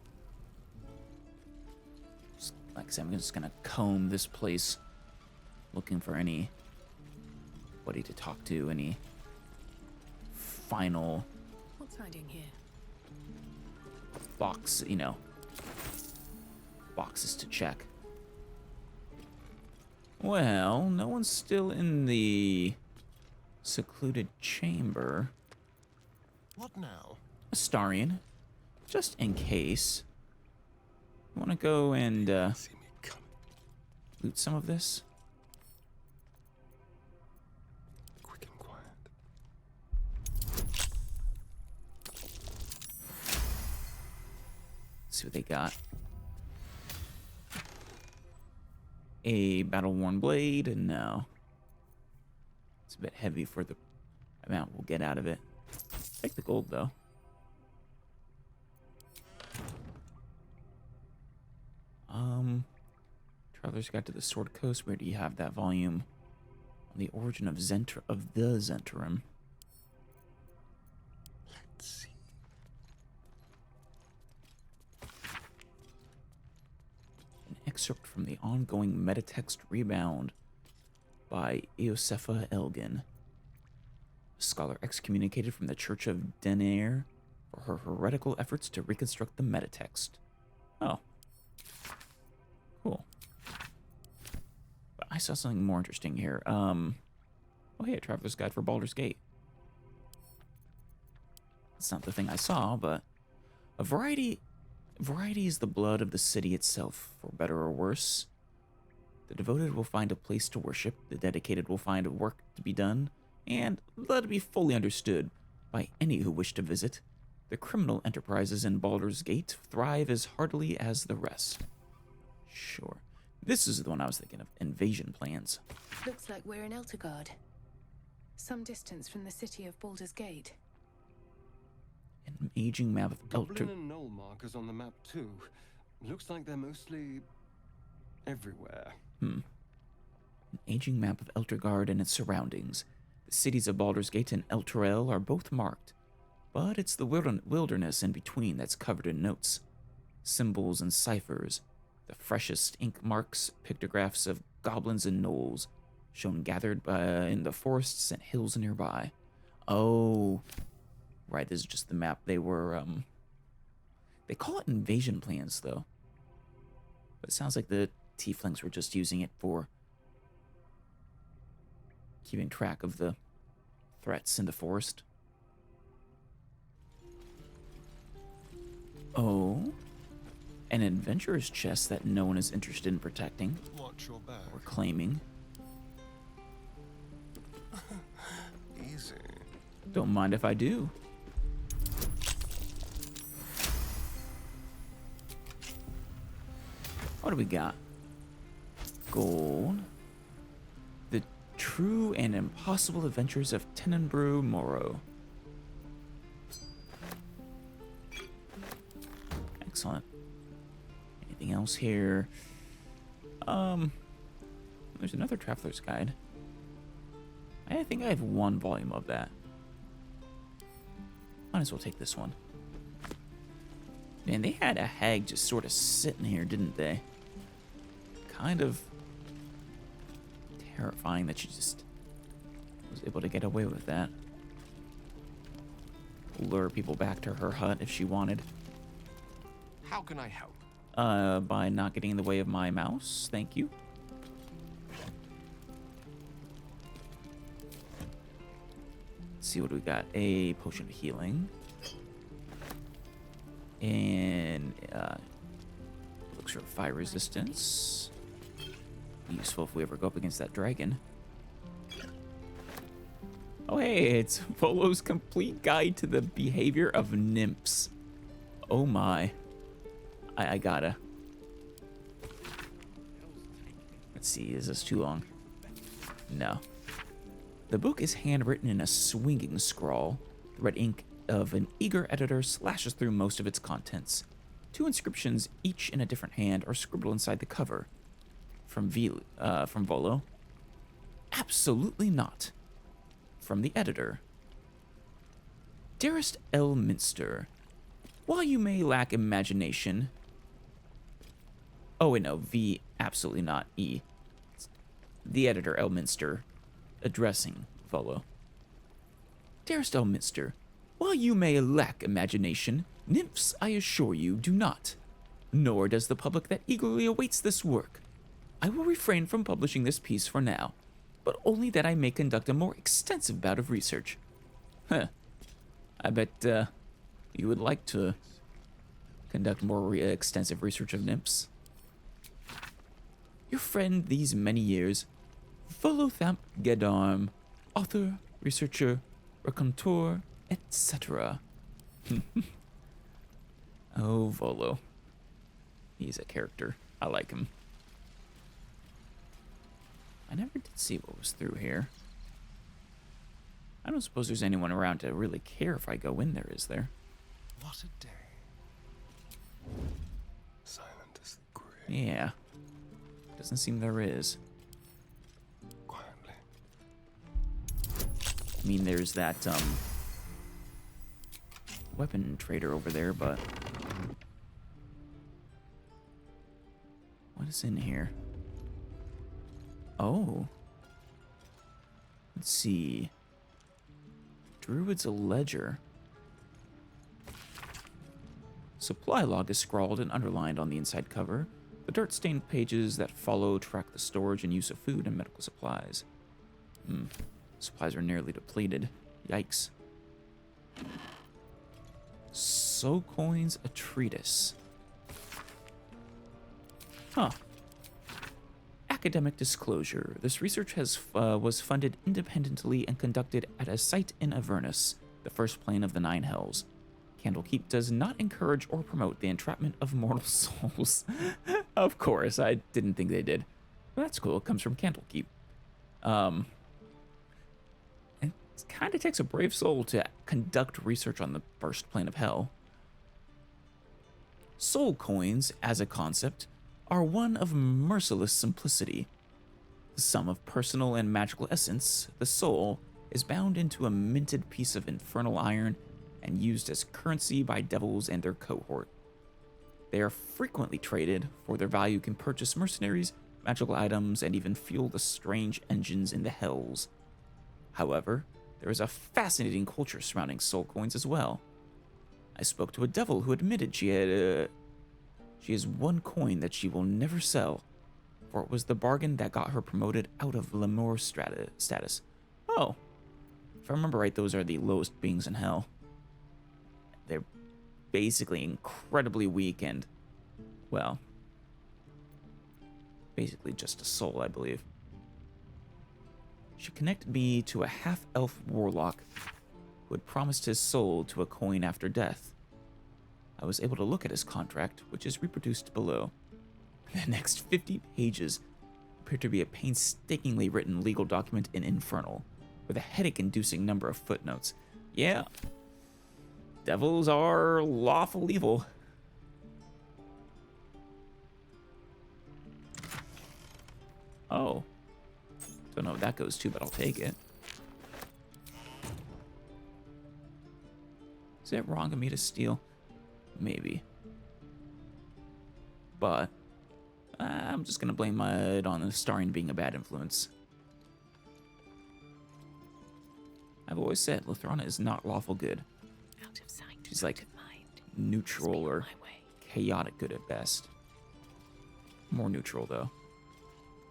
Just, like I said, I'm just gonna comb this place, looking for anybody to talk to, any final What's hiding here? boxes to check. Well, no one's still in the secluded chamber. What now? Astarion, just in case. You want to go and loot some of this? Quick and quiet. Let's see what they got. A battle-worn blade? No. It's a bit heavy for the amount we'll get out of it. Take the gold, though. Traveler's Guide to the Sword Coast. Where do you have that volume? On the origin of the Zhentarim. Let's see. An excerpt from the ongoing metatext rebound. by Eosepha Elgin, a scholar excommunicated from the Church of Denair for her heretical efforts to reconstruct the metatext. Oh. Cool. But I saw something more interesting here. Oh, hey, a traveler's guide for Baldur's Gate. It's not the thing I saw, but a variety is the blood of the city itself, for better or worse. The devoted will find a place to worship, the dedicated will find work to be done, and let it be fully understood by any who wish to visit. The criminal enterprises in Baldur's Gate thrive as heartily as the rest. Sure. This is the one I was thinking of. Invasion plans. Looks like we're in Eltergard. Some distance from the city of Baldur's Gate. An aging map of Goblin and knoll markers on the map too. Looks like they're mostly everywhere. An aging map of Eltergard and its surroundings. The cities of Baldur's Gate and Elturel are both marked, but it's the wilderness in between that's covered in notes, symbols and ciphers, the freshest ink marks, pictographs of goblins and gnolls, shown gathered in the forests and hills nearby. Oh, right, this is just the map they were, they call it invasion plans, though. But it sounds like the tieflings were just using it for keeping track of the threats in the forest. Oh, an adventurer's chest that no one is interested in protecting. Watch your back. Or claiming. Easy. Don't mind if I do. What do we got? Gold. The True and Impossible Adventures of Tenenbrew Morrow. Excellent. Anything else here? There's another Traveler's Guide. I think I have one volume of that. Might as well take this one. Man, they had a hag just sort of sitting here, didn't they? Kind of terrifying that she just was able to get away with that. Lure people back to her hut if she wanted. How can I help? By not getting in the way of my mouse. Thank you. Let's see what we got. A potion of healing. And looks for fire resistance. Useful if we ever go up against that dragon. Oh hey, it's Volo's complete guide to the behavior of nymphs. Oh my. I gotta. Let's see, is this too long? No. The book is handwritten in a swinging scrawl. The red ink of an eager editor slashes through most of its contents. 2 inscriptions, each in a different hand, are scribbled inside the cover. From Volo. Absolutely not. From the editor. Dearest Elminster, while you may lack imagination... Oh, wait, no. V, absolutely not. E. The editor, Elminster, addressing Volo. Dearest Elminster, while you may lack imagination, nymphs, I assure you, do not. Nor does the public that eagerly awaits this work. I will refrain from publishing this piece for now, but only that I may conduct a more extensive bout of research. Huh. I bet, you would like to conduct more extensive research of nymphs. Your friend these many years, Volothamp Gedarm, author, researcher, raconteur, etc. Oh, Volo. He's a character. I like him. I never did see what was through here. I don't suppose there's anyone around to really care if I go in there, is there? What a day. Silent as the grave. Yeah. Doesn't seem there is. Quietly. I mean, there's that, weapon trader over there, but... What is in here? Oh. Let's see. Druid's Ledger. Supply log is scrawled and underlined on the inside cover. The dirt-stained pages that follow track the storage and use of food and medical supplies. Supplies are nearly depleted. Yikes. Soul Coins, a treatise. Huh. Academic disclosure. This research was funded independently and conducted at a site in Avernus, the first plane of the Nine Hells. Candlekeep does not encourage or promote the entrapment of mortal souls. Of course, I didn't think they did. Well, that's cool. It comes from Candlekeep. It kind of takes a brave soul to conduct research on the first plane of hell. Soul coins, as a concept, are one of merciless simplicity. The sum of personal and magical essence, the soul, is bound into a minted piece of infernal iron and used as currency by devils and their cohort. They are frequently traded, for their value can purchase mercenaries, magical items, and even fuel the strange engines in the hells. However, there is a fascinating culture surrounding soul coins as well. I spoke to a devil who admitted she has one coin that she will never sell, for it was the bargain that got her promoted out of Lemur status. Oh, if I remember right, those are the lowest beings in hell. They're basically incredibly weak and, well, basically just a soul, I believe. She connected me to a half-elf warlock who had promised his soul to a coin after death. I was able to look at his contract, which is reproduced below. The next 50 pages appear to be a painstakingly written legal document in Infernal, with a headache-inducing number of footnotes. Yeah, devils are lawful evil. Oh. Don't know what that goes to, but I'll take it. Is it wrong of me to steal? Maybe. But I'm just going to blame it on the Astarian being a bad influence. I've always said Lithrana is not lawful good. Out of sight, she's like neutral or chaotic good at best. More neutral, though.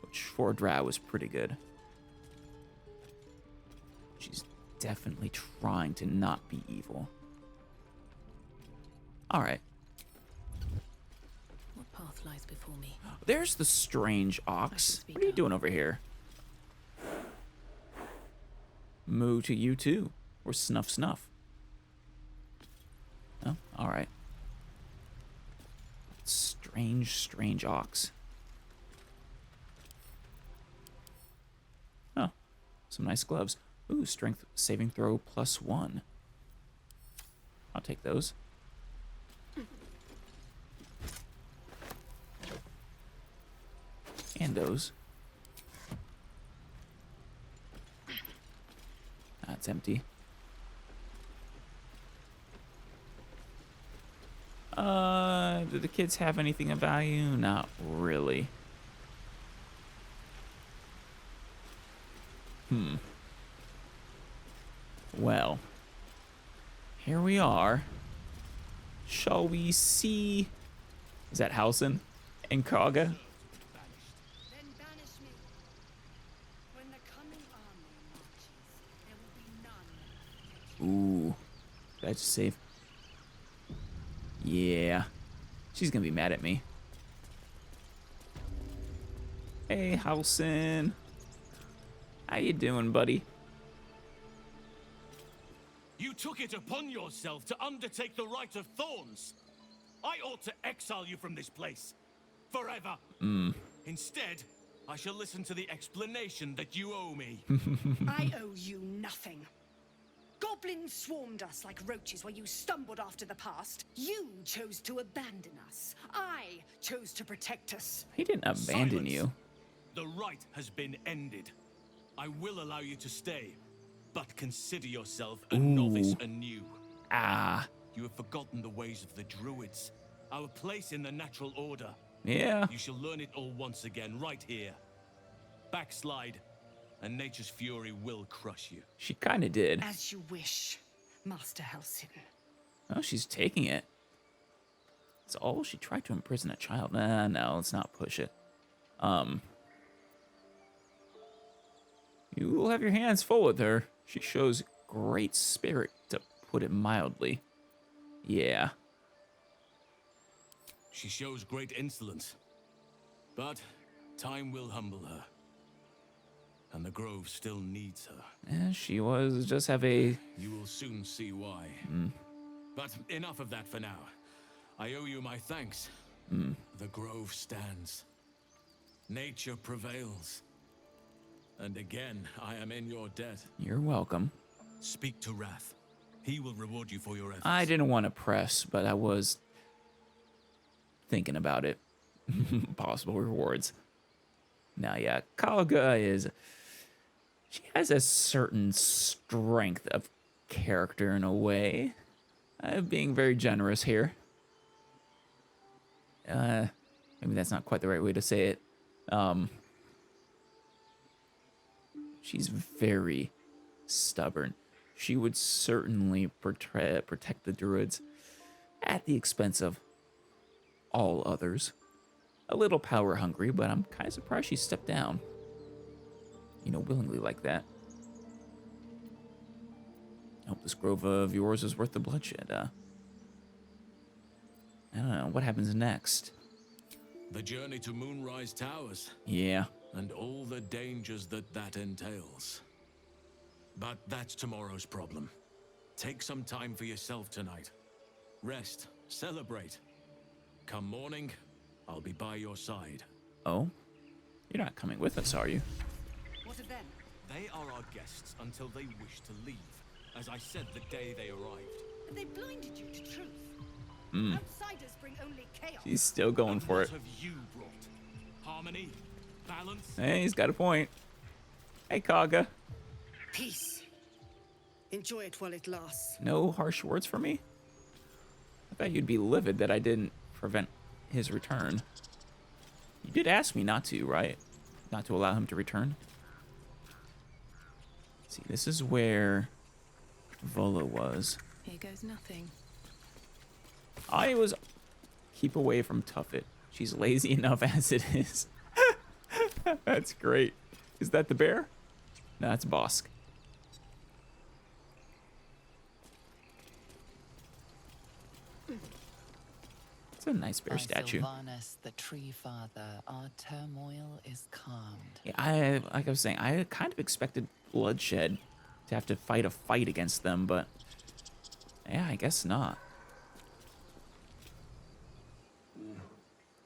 Which for a drow is pretty good. She's definitely trying to not be evil. Alright. What path lies before me? There's the strange ox. What are you doing over here? Moo to you too. Or snuff snuff. Oh, alright. Strange ox. Oh, some nice gloves. Ooh, strength saving throw +1. I'll take those. And those. That's empty. Do the kids have anything of value? Not really. Well, here we are. Shall we see? Is that Halsin and Kagha? Ooh, did I just save? Yeah, she's gonna be mad at me. Hey, Halsin. How you doing, buddy? You took it upon yourself to undertake the Rite of Thorns. I ought to exile you from this place. Forever. Instead, I shall listen to the explanation that you owe me. I owe you nothing. Goblins swarmed us like roaches while you stumbled after the past. You chose to abandon us. I chose to protect us. He didn't abandon you. The rite has been ended. I will allow you to stay, but consider yourself a novice anew. You have forgotten the ways of the druids, our place in the natural order. Yeah. You shall learn it all once again, right here. Backslide, and nature's fury will crush you. She kind of did. As you wish, Master Halsin. Oh, she's taking it. It's all she tried to imprison a child. Nah, no, let's not push it. You will have your hands full with her. She shows great spirit, to put it mildly. Yeah. She shows great insolence. But time will humble her. And the grove still needs her. Yeah, she was just have a... You will soon see why. But enough of that for now. I owe you my thanks. The grove stands. Nature prevails. And again, I am in your debt. You're welcome. Speak to Wrath. He will reward you for your efforts. I didn't want to press, but I was thinking about it. Possible rewards. Now, yeah, Kagha is... She has a certain strength of character in a way. I'm being very generous here. Maybe that's not quite the right way to say it. She's very stubborn. She would certainly protect the druids at the expense of all others. A little power hungry, but I'm kind of surprised she stepped down. You know, willingly like that. I hope this grove of yours is worth the bloodshed. I don't know. What happens next? The journey to Moonrise Towers. Yeah. And all the dangers that entails. But that's tomorrow's problem. Take some time for yourself tonight. Rest. Celebrate. Come morning, I'll be by your side. Oh? You're not coming with us, are you? What of them? They are our guests until they wish to leave, as I said the day they arrived. But they blinded you to truth. Outsiders bring only chaos. She's still going for it. What have you brought? Harmony? Balance? Hey, he's got a point. Hey, Kagha. Peace. Enjoy it while it lasts. No harsh words for me? I thought you'd be livid that I didn't prevent his return. You did ask me not to, right? Not to allow him to return? See, this is where Volo was. Here goes nothing. I was... Keep away from Tuffet. She's lazy enough as it is. That's great. Is that the bear? No, that's Bosk. It's a nice bear statue. Sylvanas, the tree father, our turmoil is calmed. Yeah, like I was saying, I kind of expected bloodshed to have to fight a fight against them, but yeah, I guess not.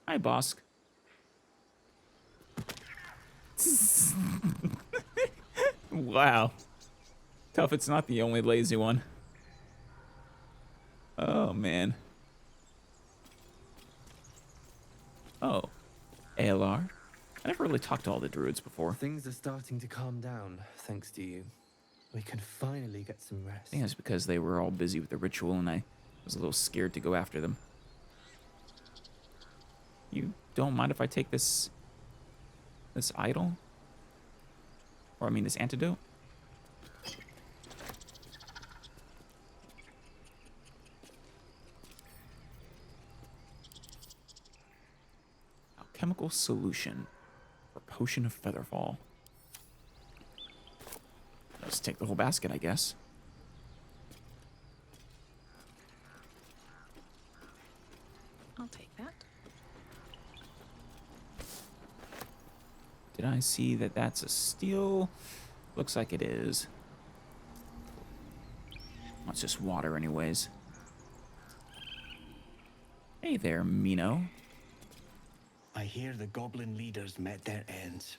Hi, Bosk. Wow. Tuffet's not the only lazy one. Oh, man. Oh. ALR? I never really talked to all the druids before. Things are starting to calm down, thanks to you. We can finally get some rest. I think that's because they were all busy with the ritual and I was a little scared to go after them. You don't mind if I take this idol? Or I mean this antidote? Alchemical solution for potion of featherfall. Let's take the whole basket, I guess. I'll take that. Did I see that that's a steal? Looks like it is. Well, it's just water anyways. Hey there, Mino. I hear the goblin leaders met their ends.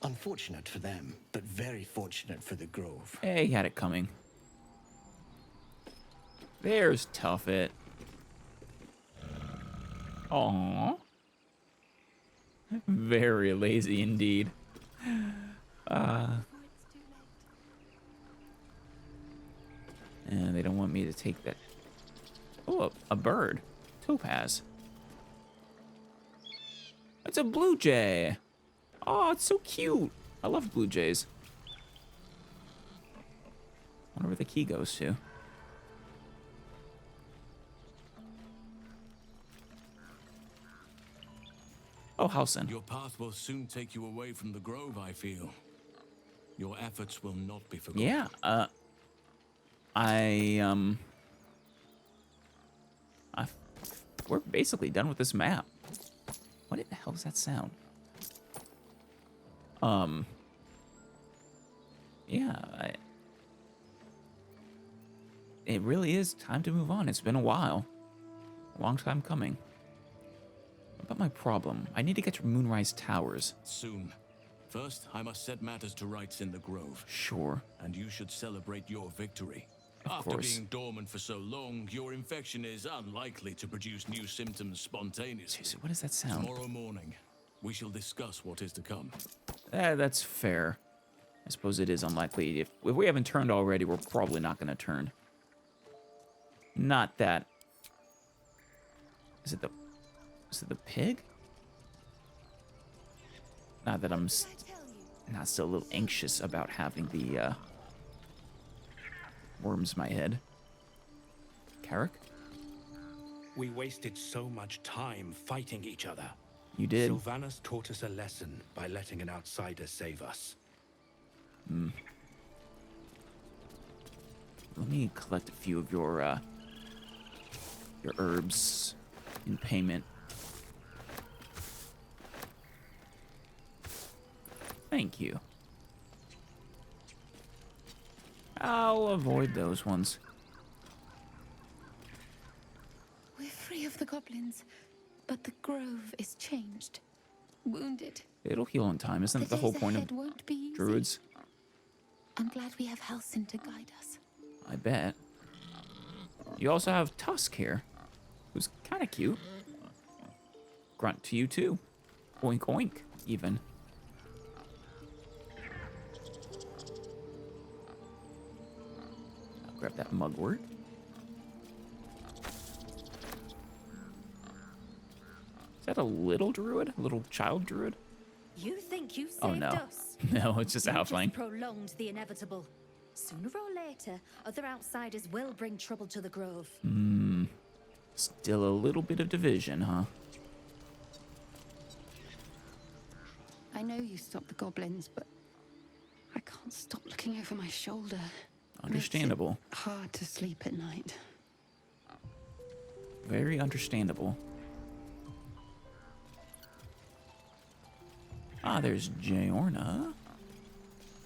Unfortunate for them, but very fortunate for the grove. Hey, he had it coming. There's Tuffet. Aww. Very lazy indeed. And they don't want me to take that. Oh, a bird. Topaz. That's a blue jay. Oh, it's so cute. I love blue jays. Wonder where the key goes to. Oh, Halsin. Your path will soon take you away from the grove, I feel. Your efforts will not be forgotten. Yeah, we're basically done with this map. What the hell does that sound? Yeah, it really is time to move on. It's been a while. A long time coming. What about my problem? I need to get to Moonrise Towers. Soon. First, I must set matters to rights in the grove. Sure. And you should celebrate your victory. Of After course. being dormant for so long, your infection is unlikely to produce new symptoms spontaneously. Seriously, what does that sound? Tomorrow morning, we shall discuss what is to come. That's fair. I suppose it is unlikely. If we haven't turned already, we're probably not going to turn. Not that. Is it the pig? Not that I'm not still a little anxious about having the worms in my head. Carrick? We wasted so much time fighting each other. You did. Sylvanas taught us a lesson by letting an outsider save us. Let me collect a few of your herbs in payment. Thank you. I'll avoid those ones. We're free of the goblins, but the grove is changed. Wounded. It'll heal in time. Isn't that the whole days point ahead of won't be easy. druids? I'm glad we have Halsin to guide us. I bet. You also have Tusk here, who's kind of cute. Grunt to you too. Oink oink, even. I'll grab that mugwort. Is that a little druid? A little child druid? You think you saved Oh no. us? No, it's just You halfling. prolonged the inevitable. Sooner or later, other outsiders will bring trouble to the grove. Still a little bit of division, huh? I know you stopped the goblins, but I can't stop looking over my shoulder. Understandable. Makes it hard to sleep at night. Very understandable. Ah, there's Jaorna.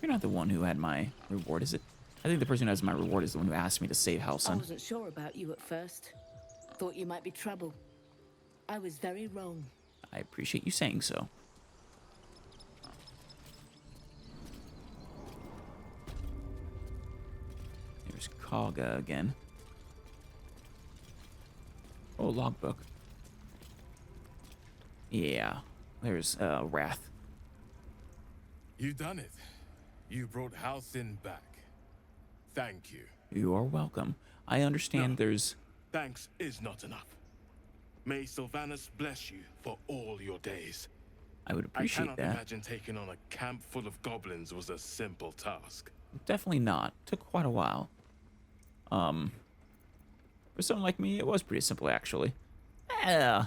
You're not the one who had my reward, is it? I think the person who has my reward is the one who asked me to save I Halsin. wasn't sure about you at first. Thought you might be trouble. I was very wrong. I appreciate you saying so. There's Kagha again. Oh, logbook. Yeah, there's Wrath. You done it. You brought Halsin back. Thank you. You are welcome. I understand there's... Thanks is not enough. May Sylvanas bless you for all your days. I would appreciate I cannot that. imagine taking on a camp full of goblins was a simple task. Definitely not. Took quite a while. For someone like me, it was pretty simple, actually. Yeah.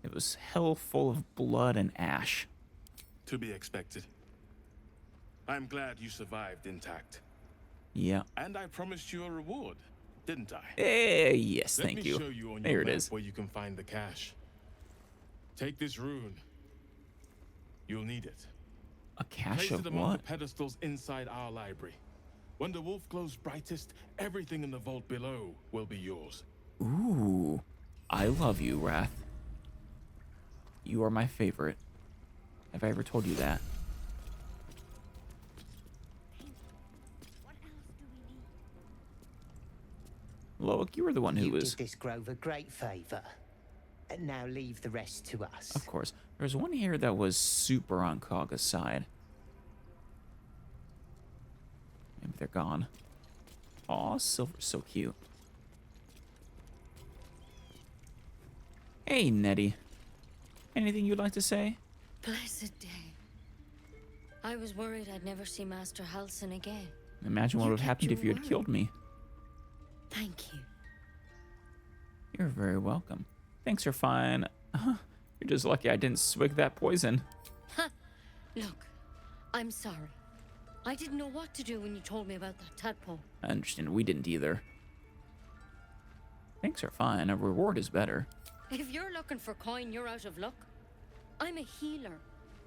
It was hell full of blood and ash. To be expected. I'm glad you survived intact. Yeah. And I promised you a reward, didn't I? Yes, thank you. Let me show you on There your it map is. where you can find the cache. Take this rune. You'll need it. A cache Place of it among what? the pedestals inside our library. When the wolf glows brightest, everything in the vault below will be yours. Ooh. I love you, Wrath. You are my favorite. Have I ever told you that? Loic, you were the one who You was... did this grove a great favor. And now leave the rest to us. Of course. There's one here that was super on Kagha's side. Maybe they're gone. Aw, Silver's so cute. Hey, Nettie. Anything you'd like to say? Blessed day. I was worried I'd never see Master Halsin again. Imagine what would have happened if you had killed me. Thank you. You're very welcome. Thanks are fine. You're just lucky I didn't swig that poison. Ha! Look, I'm sorry. I didn't know what to do when you told me about that tadpole. I understand. We didn't either. Thanks are fine. A reward is better. If you're looking for coin, you're out of luck. I'm a healer,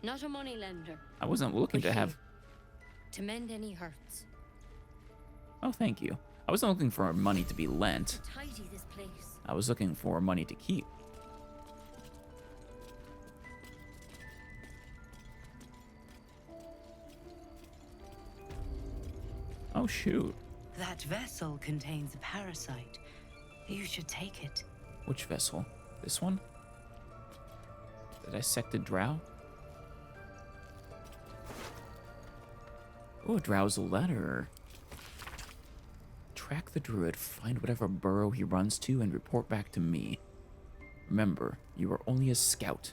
not a moneylender. I wasn't looking to have... To mend any hurts. Oh, thank you. I wasn't looking for money to be lent. Tidy this place. I was looking for money to keep. Oh, shoot. That vessel contains a parasite. You should take it. Which vessel? This one? The dissected drow? Oh, a drow's letter. Track the druid, find whatever burrow he runs to, and report back to me. Remember, you are only a scout.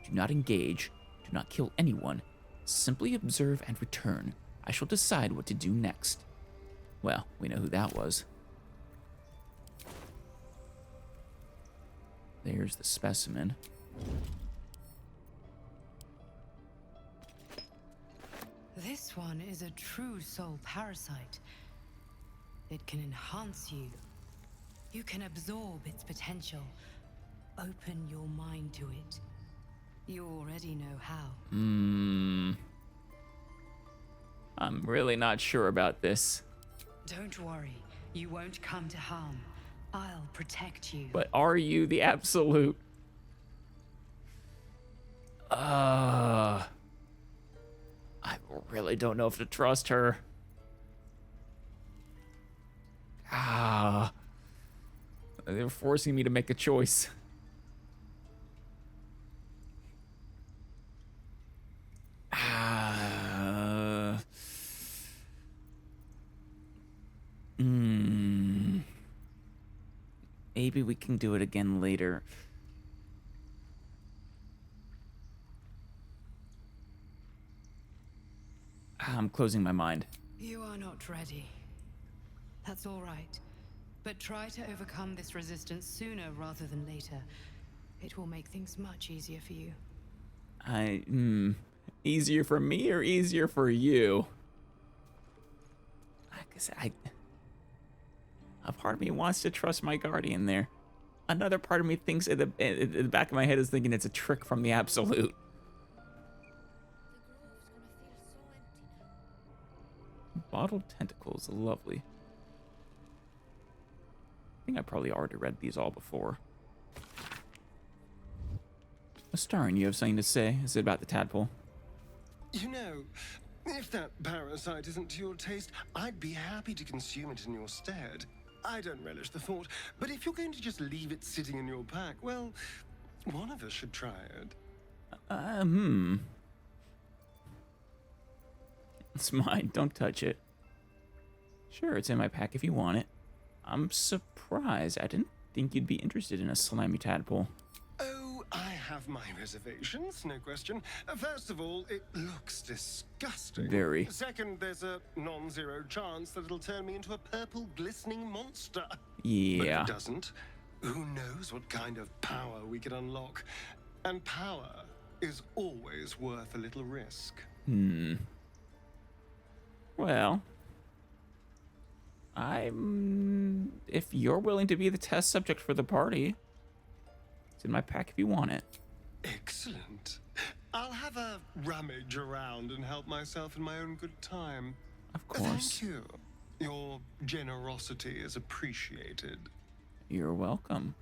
Do not engage. Do not kill anyone. Simply observe and return. I shall decide what to do next. Well, we know who that was. There's the specimen. This one is a true soul parasite. It can enhance you. You can absorb its potential. Open your mind to it. You already know how. I'm really not sure about this. Don't worry. You won't come to harm. I'll protect you. But are you the absolute? I really don't know if to trust her. They're forcing me to make a choice. Maybe we can do it again later. I'm closing my mind. You are not ready. That's all right. But try to overcome this resistance sooner rather than later. It will make things much easier for you. Easier for me or easier for you? Like I said, a part of me wants to trust my guardian there. Another part of me thinks in the back of my head is thinking it's a trick from the absolute. Bottled tentacles, lovely. I think I probably already read these all before. Starin, you have something to say? Is it about the tadpole? You know, if that parasite isn't to your taste, I'd be happy to consume it in your stead. I don't relish the thought, but if you're going to just leave it sitting in your pack, well, one of us should try it. It's mine. Don't touch it. Sure, it's in my pack if you want it. I'm surprised. I didn't think you'd be interested in a slimy tadpole. Oh, I have my reservations, no question. First of all, it looks disgusting. Very. Second, there's a non-zero chance that it'll turn me into a purple glistening monster. Yeah. But if it doesn't, who knows what kind of power we could unlock. And power is always worth a little risk. Well, if you're willing to be the test subject for the party, it's in my pack if you want it. Excellent. I'll have a rummage around and help myself in my own good time. Of course. Thank you. Your generosity is appreciated. You're welcome.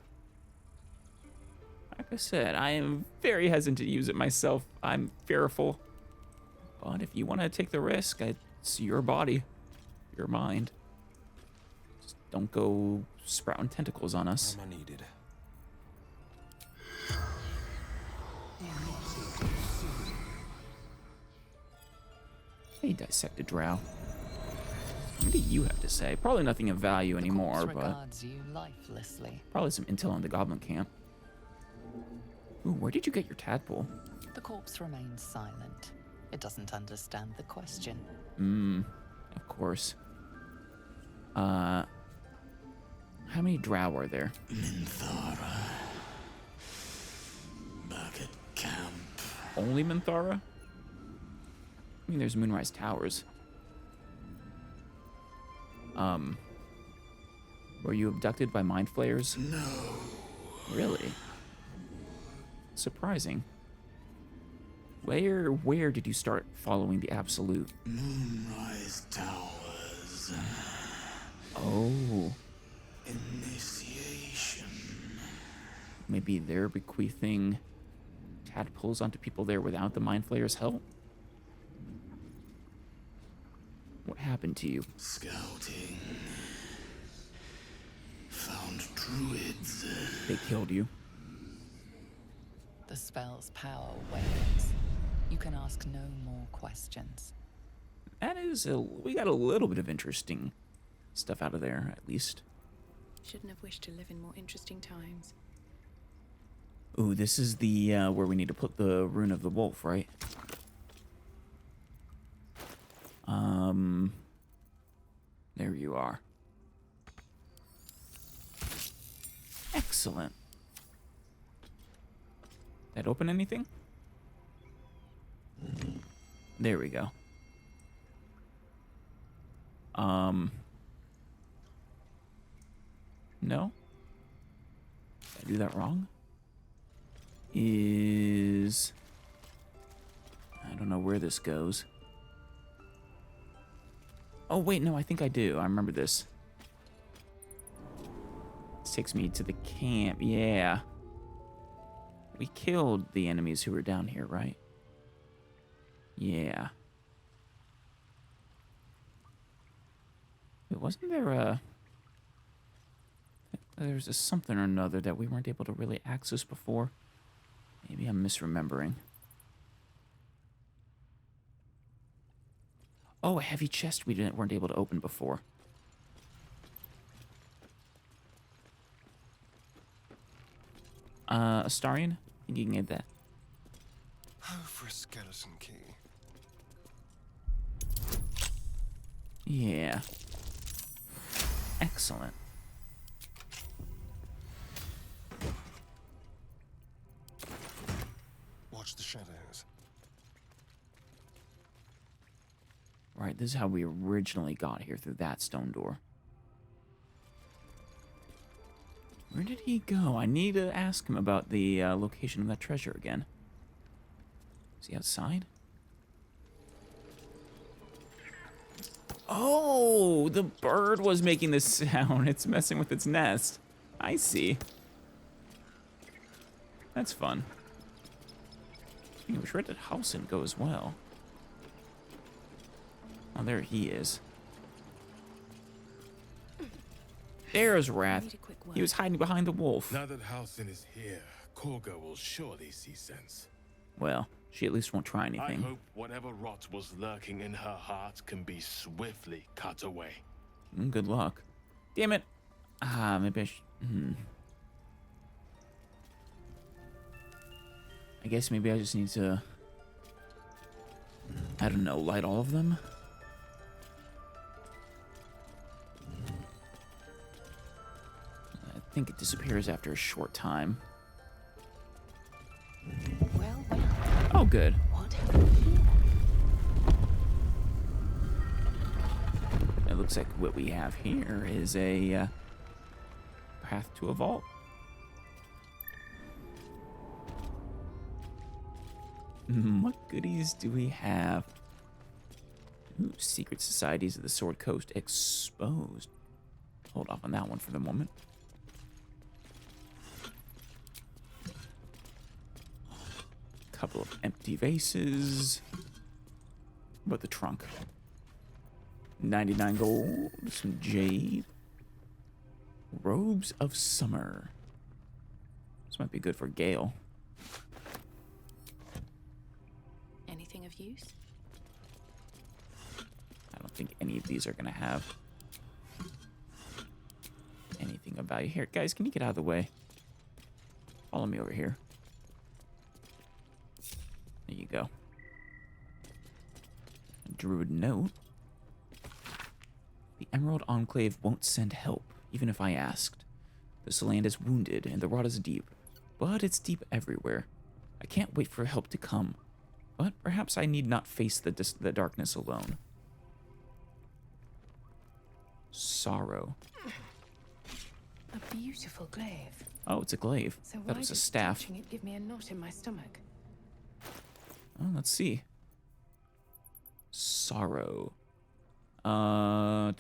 Like I said, I am very hesitant to use it myself. I'm fearful. But if you want to take the risk, it's your body, your mind. Just don't go sprouting tentacles on us. Am I needed? Hey, dissected drow. What do you have to say? Probably nothing of value anymore, but regards you lifelessly. Probably some intel on the goblin camp. Ooh, where did you get your tadpole? The corpse remains silent. It doesn't understand the question. Of course. How many drow are there? Minthara. Back at camp. Only Minthara? I mean, there's Moonrise Towers. Were you abducted by mind flayers? No. Really? Surprising. Where did you start following the Absolute? Moonrise Towers. Oh. Initiation. Maybe they're bequeathing tadpoles onto people there without the mind flayers' help? What happened to you? Scouting. Found druids. They killed you. The spell's power wanes. You can ask no more questions. That is, we got a little bit of interesting stuff out of there, at least. Shouldn't have wished to live in more interesting times. Ooh, this is the, where we need to put the Rune of the Wolf, right? There you are. Excellent. That open anything? There we go. No? Did I do that wrong? I don't know where this goes. Oh, wait, no, I think I do. I remember this. This takes me to the camp. Yeah. We killed the enemies who were down here, right? Yeah. Wait, wasn't there there's a something or another that we weren't able to really access before? Maybe I'm misremembering. Oh, a heavy chest we weren't able to open before. Astarion? I think you can get that. Oh, for a skeleton key. Yeah. Excellent. Watch the shadows. Right, this is how we originally got here, through that stone door. Where did he go? I need to ask him about the location of that treasure again. Is he outside? Oh, the bird was making this sound. It's messing with its nest. I see. That's fun. Speaking of which, where did Halsin go as well? Oh, there he is. There's Wrath. He was hiding behind the wolf. Now that Halsin is here, Kagha will surely see sense. Well, she at least won't try anything. I hope whatever rot was lurking in her heart can be swiftly cut away. Good luck. Damn it. Maybe I should... I guess maybe I just need to... I don't know, light all of them? I think it disappears after a short time. Well. Oh, good. What happened here? It looks like what we have here is a path to a vault. What goodies do we have? Ooh, Secret Societies of the Sword Coast exposed. Hold off on that one for the moment. Couple of empty vases. What about the trunk? 99 gold, some jade. Robes of Summer. This might be good for Gale. Anything of use? I don't think any of these are going to have anything of value. Here, guys, can you get out of the way? Follow me over here. druid note. The Emerald Enclave won't send help, even if I asked. This land is wounded, and the rot is deep. But it's deep everywhere. I can't wait for help to come. But perhaps I need not face the darkness alone. Sorrow. A beautiful glaive. Oh, it's a glaive. So That why was a does staff. touching it give me a knot in my stomach? Oh, let's see. Sorrow. For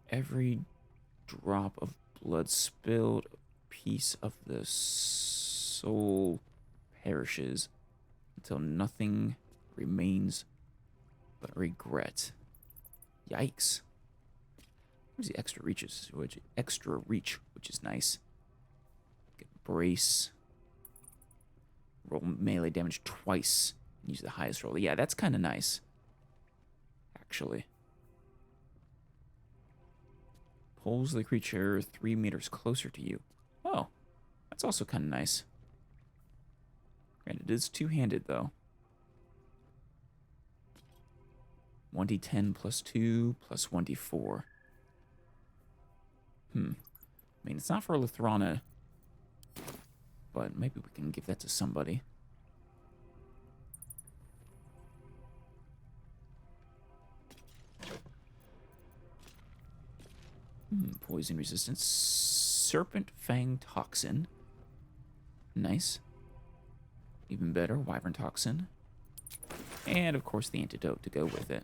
every drop of blood spilled, a piece of the soul perishes until nothing remains but regret. Yikes. There's the extra reach, which is nice. Get brace. Roll melee damage twice. Use the highest roll. Yeah, that's kind of nice. Actually. Pulls the creature 3 meters closer to you. Oh, that's also kind of nice. Granted, it is two-handed, though. 1d10 plus 2 plus 1d4. I mean, it's not for Lithrana, but maybe we can give that to somebody. Poison resistance. Serpent Fang Toxin. Nice. Even better, Wyvern Toxin. And, of course, the antidote to go with it.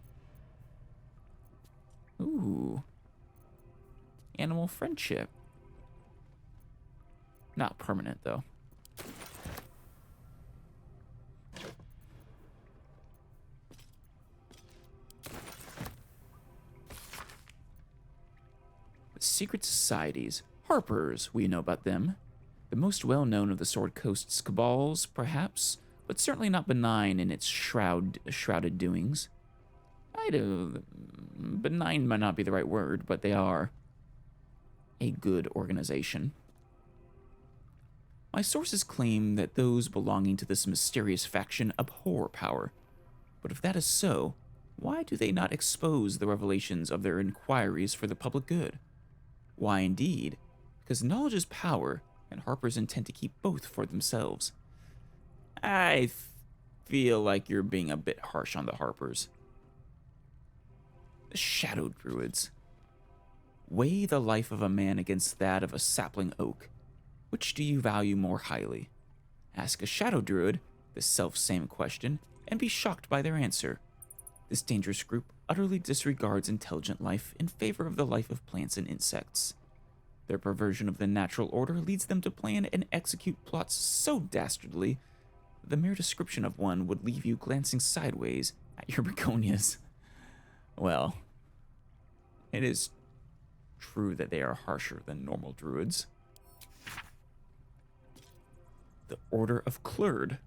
Ooh. Animal friendship. Not permanent, though. Secret societies. Harpers, we know about them. The most well-known of the Sword Coast's cabals, perhaps, but certainly not benign in its shrouded doings. Benign might not be the right word, but they are a good organization. My sources claim that those belonging to this mysterious faction abhor power. But if that is so, why do they not expose the revelations of their inquiries for the public good? Why, indeed, because knowledge is power, and Harpers intend to keep both for themselves. I feel like you're being a bit harsh on the Harpers. The Shadow Druids. Weigh the life of a man against that of a sapling oak. Which do you value more highly? Ask a Shadow Druid the self-same question, and be shocked by their answer. This dangerous group utterly disregards intelligent life in favor of the life of plants and insects. Their perversion of the natural order leads them to plan and execute plots so dastardly, the mere description of one would leave you glancing sideways at your begonias. Well, it is true that they are harsher than normal druids. The Order of Klurd.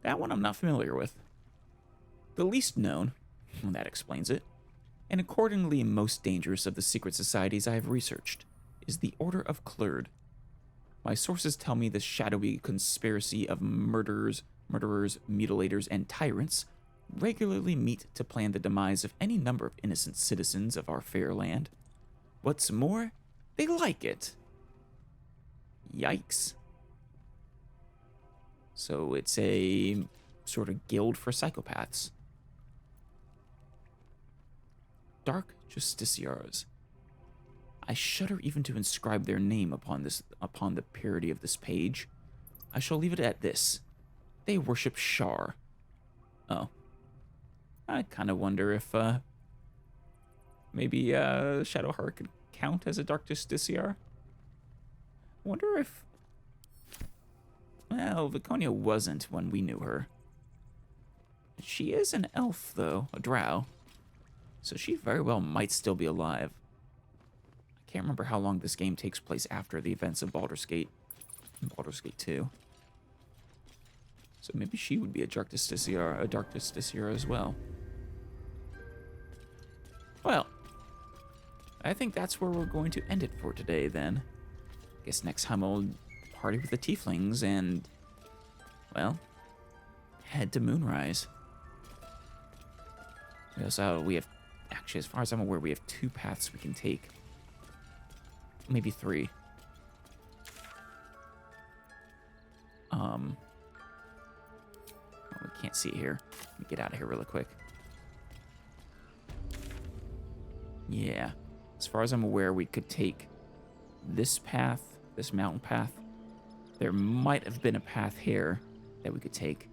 That one I'm not familiar with. The least known, well, that explains it, and accordingly most dangerous of the secret societies I have researched, is the Order of Klurd. My sources tell me this shadowy conspiracy of murderers, mutilators, and tyrants regularly meet to plan the demise of any number of innocent citizens of our fair land. What's more, they like it. Yikes. So it's a sort of guild for psychopaths. Dark Justiciars. I shudder even to inscribe their name upon the purity of this page. I shall leave it at this. They worship Shar. Oh. I kind of wonder if, maybe, Shadowheart could count as a Dark Justiciar? Wonder if... Well, Viconia wasn't when we knew her. She is an elf, though, a drow. So she very well might still be alive. I can't remember how long this game takes place after the events of Baldur's Gate and Baldur's Gate 2. So maybe she would be a Dark Justiciar as well. Well, I think that's where we're going to end it for today, then. Guess next time I'll party with the tieflings and, well, head to Moonrise. We have, actually, as far as I'm aware, we have 2 paths we can take. Maybe 3. Oh, we can't see it here. Let me get out of here really quick. Yeah. As far as I'm aware, we could take this path, this mountain path. There might have been a path here that we could take.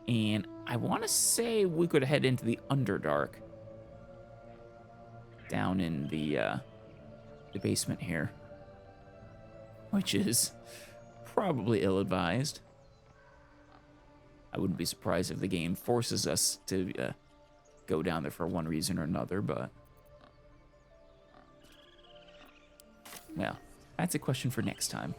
And I want to say we could head into the Underdark. Down in the basement here. Which is probably ill-advised. I wouldn't be surprised if the game forces us to go down there for one reason or another, but... Well, that's a question for next time.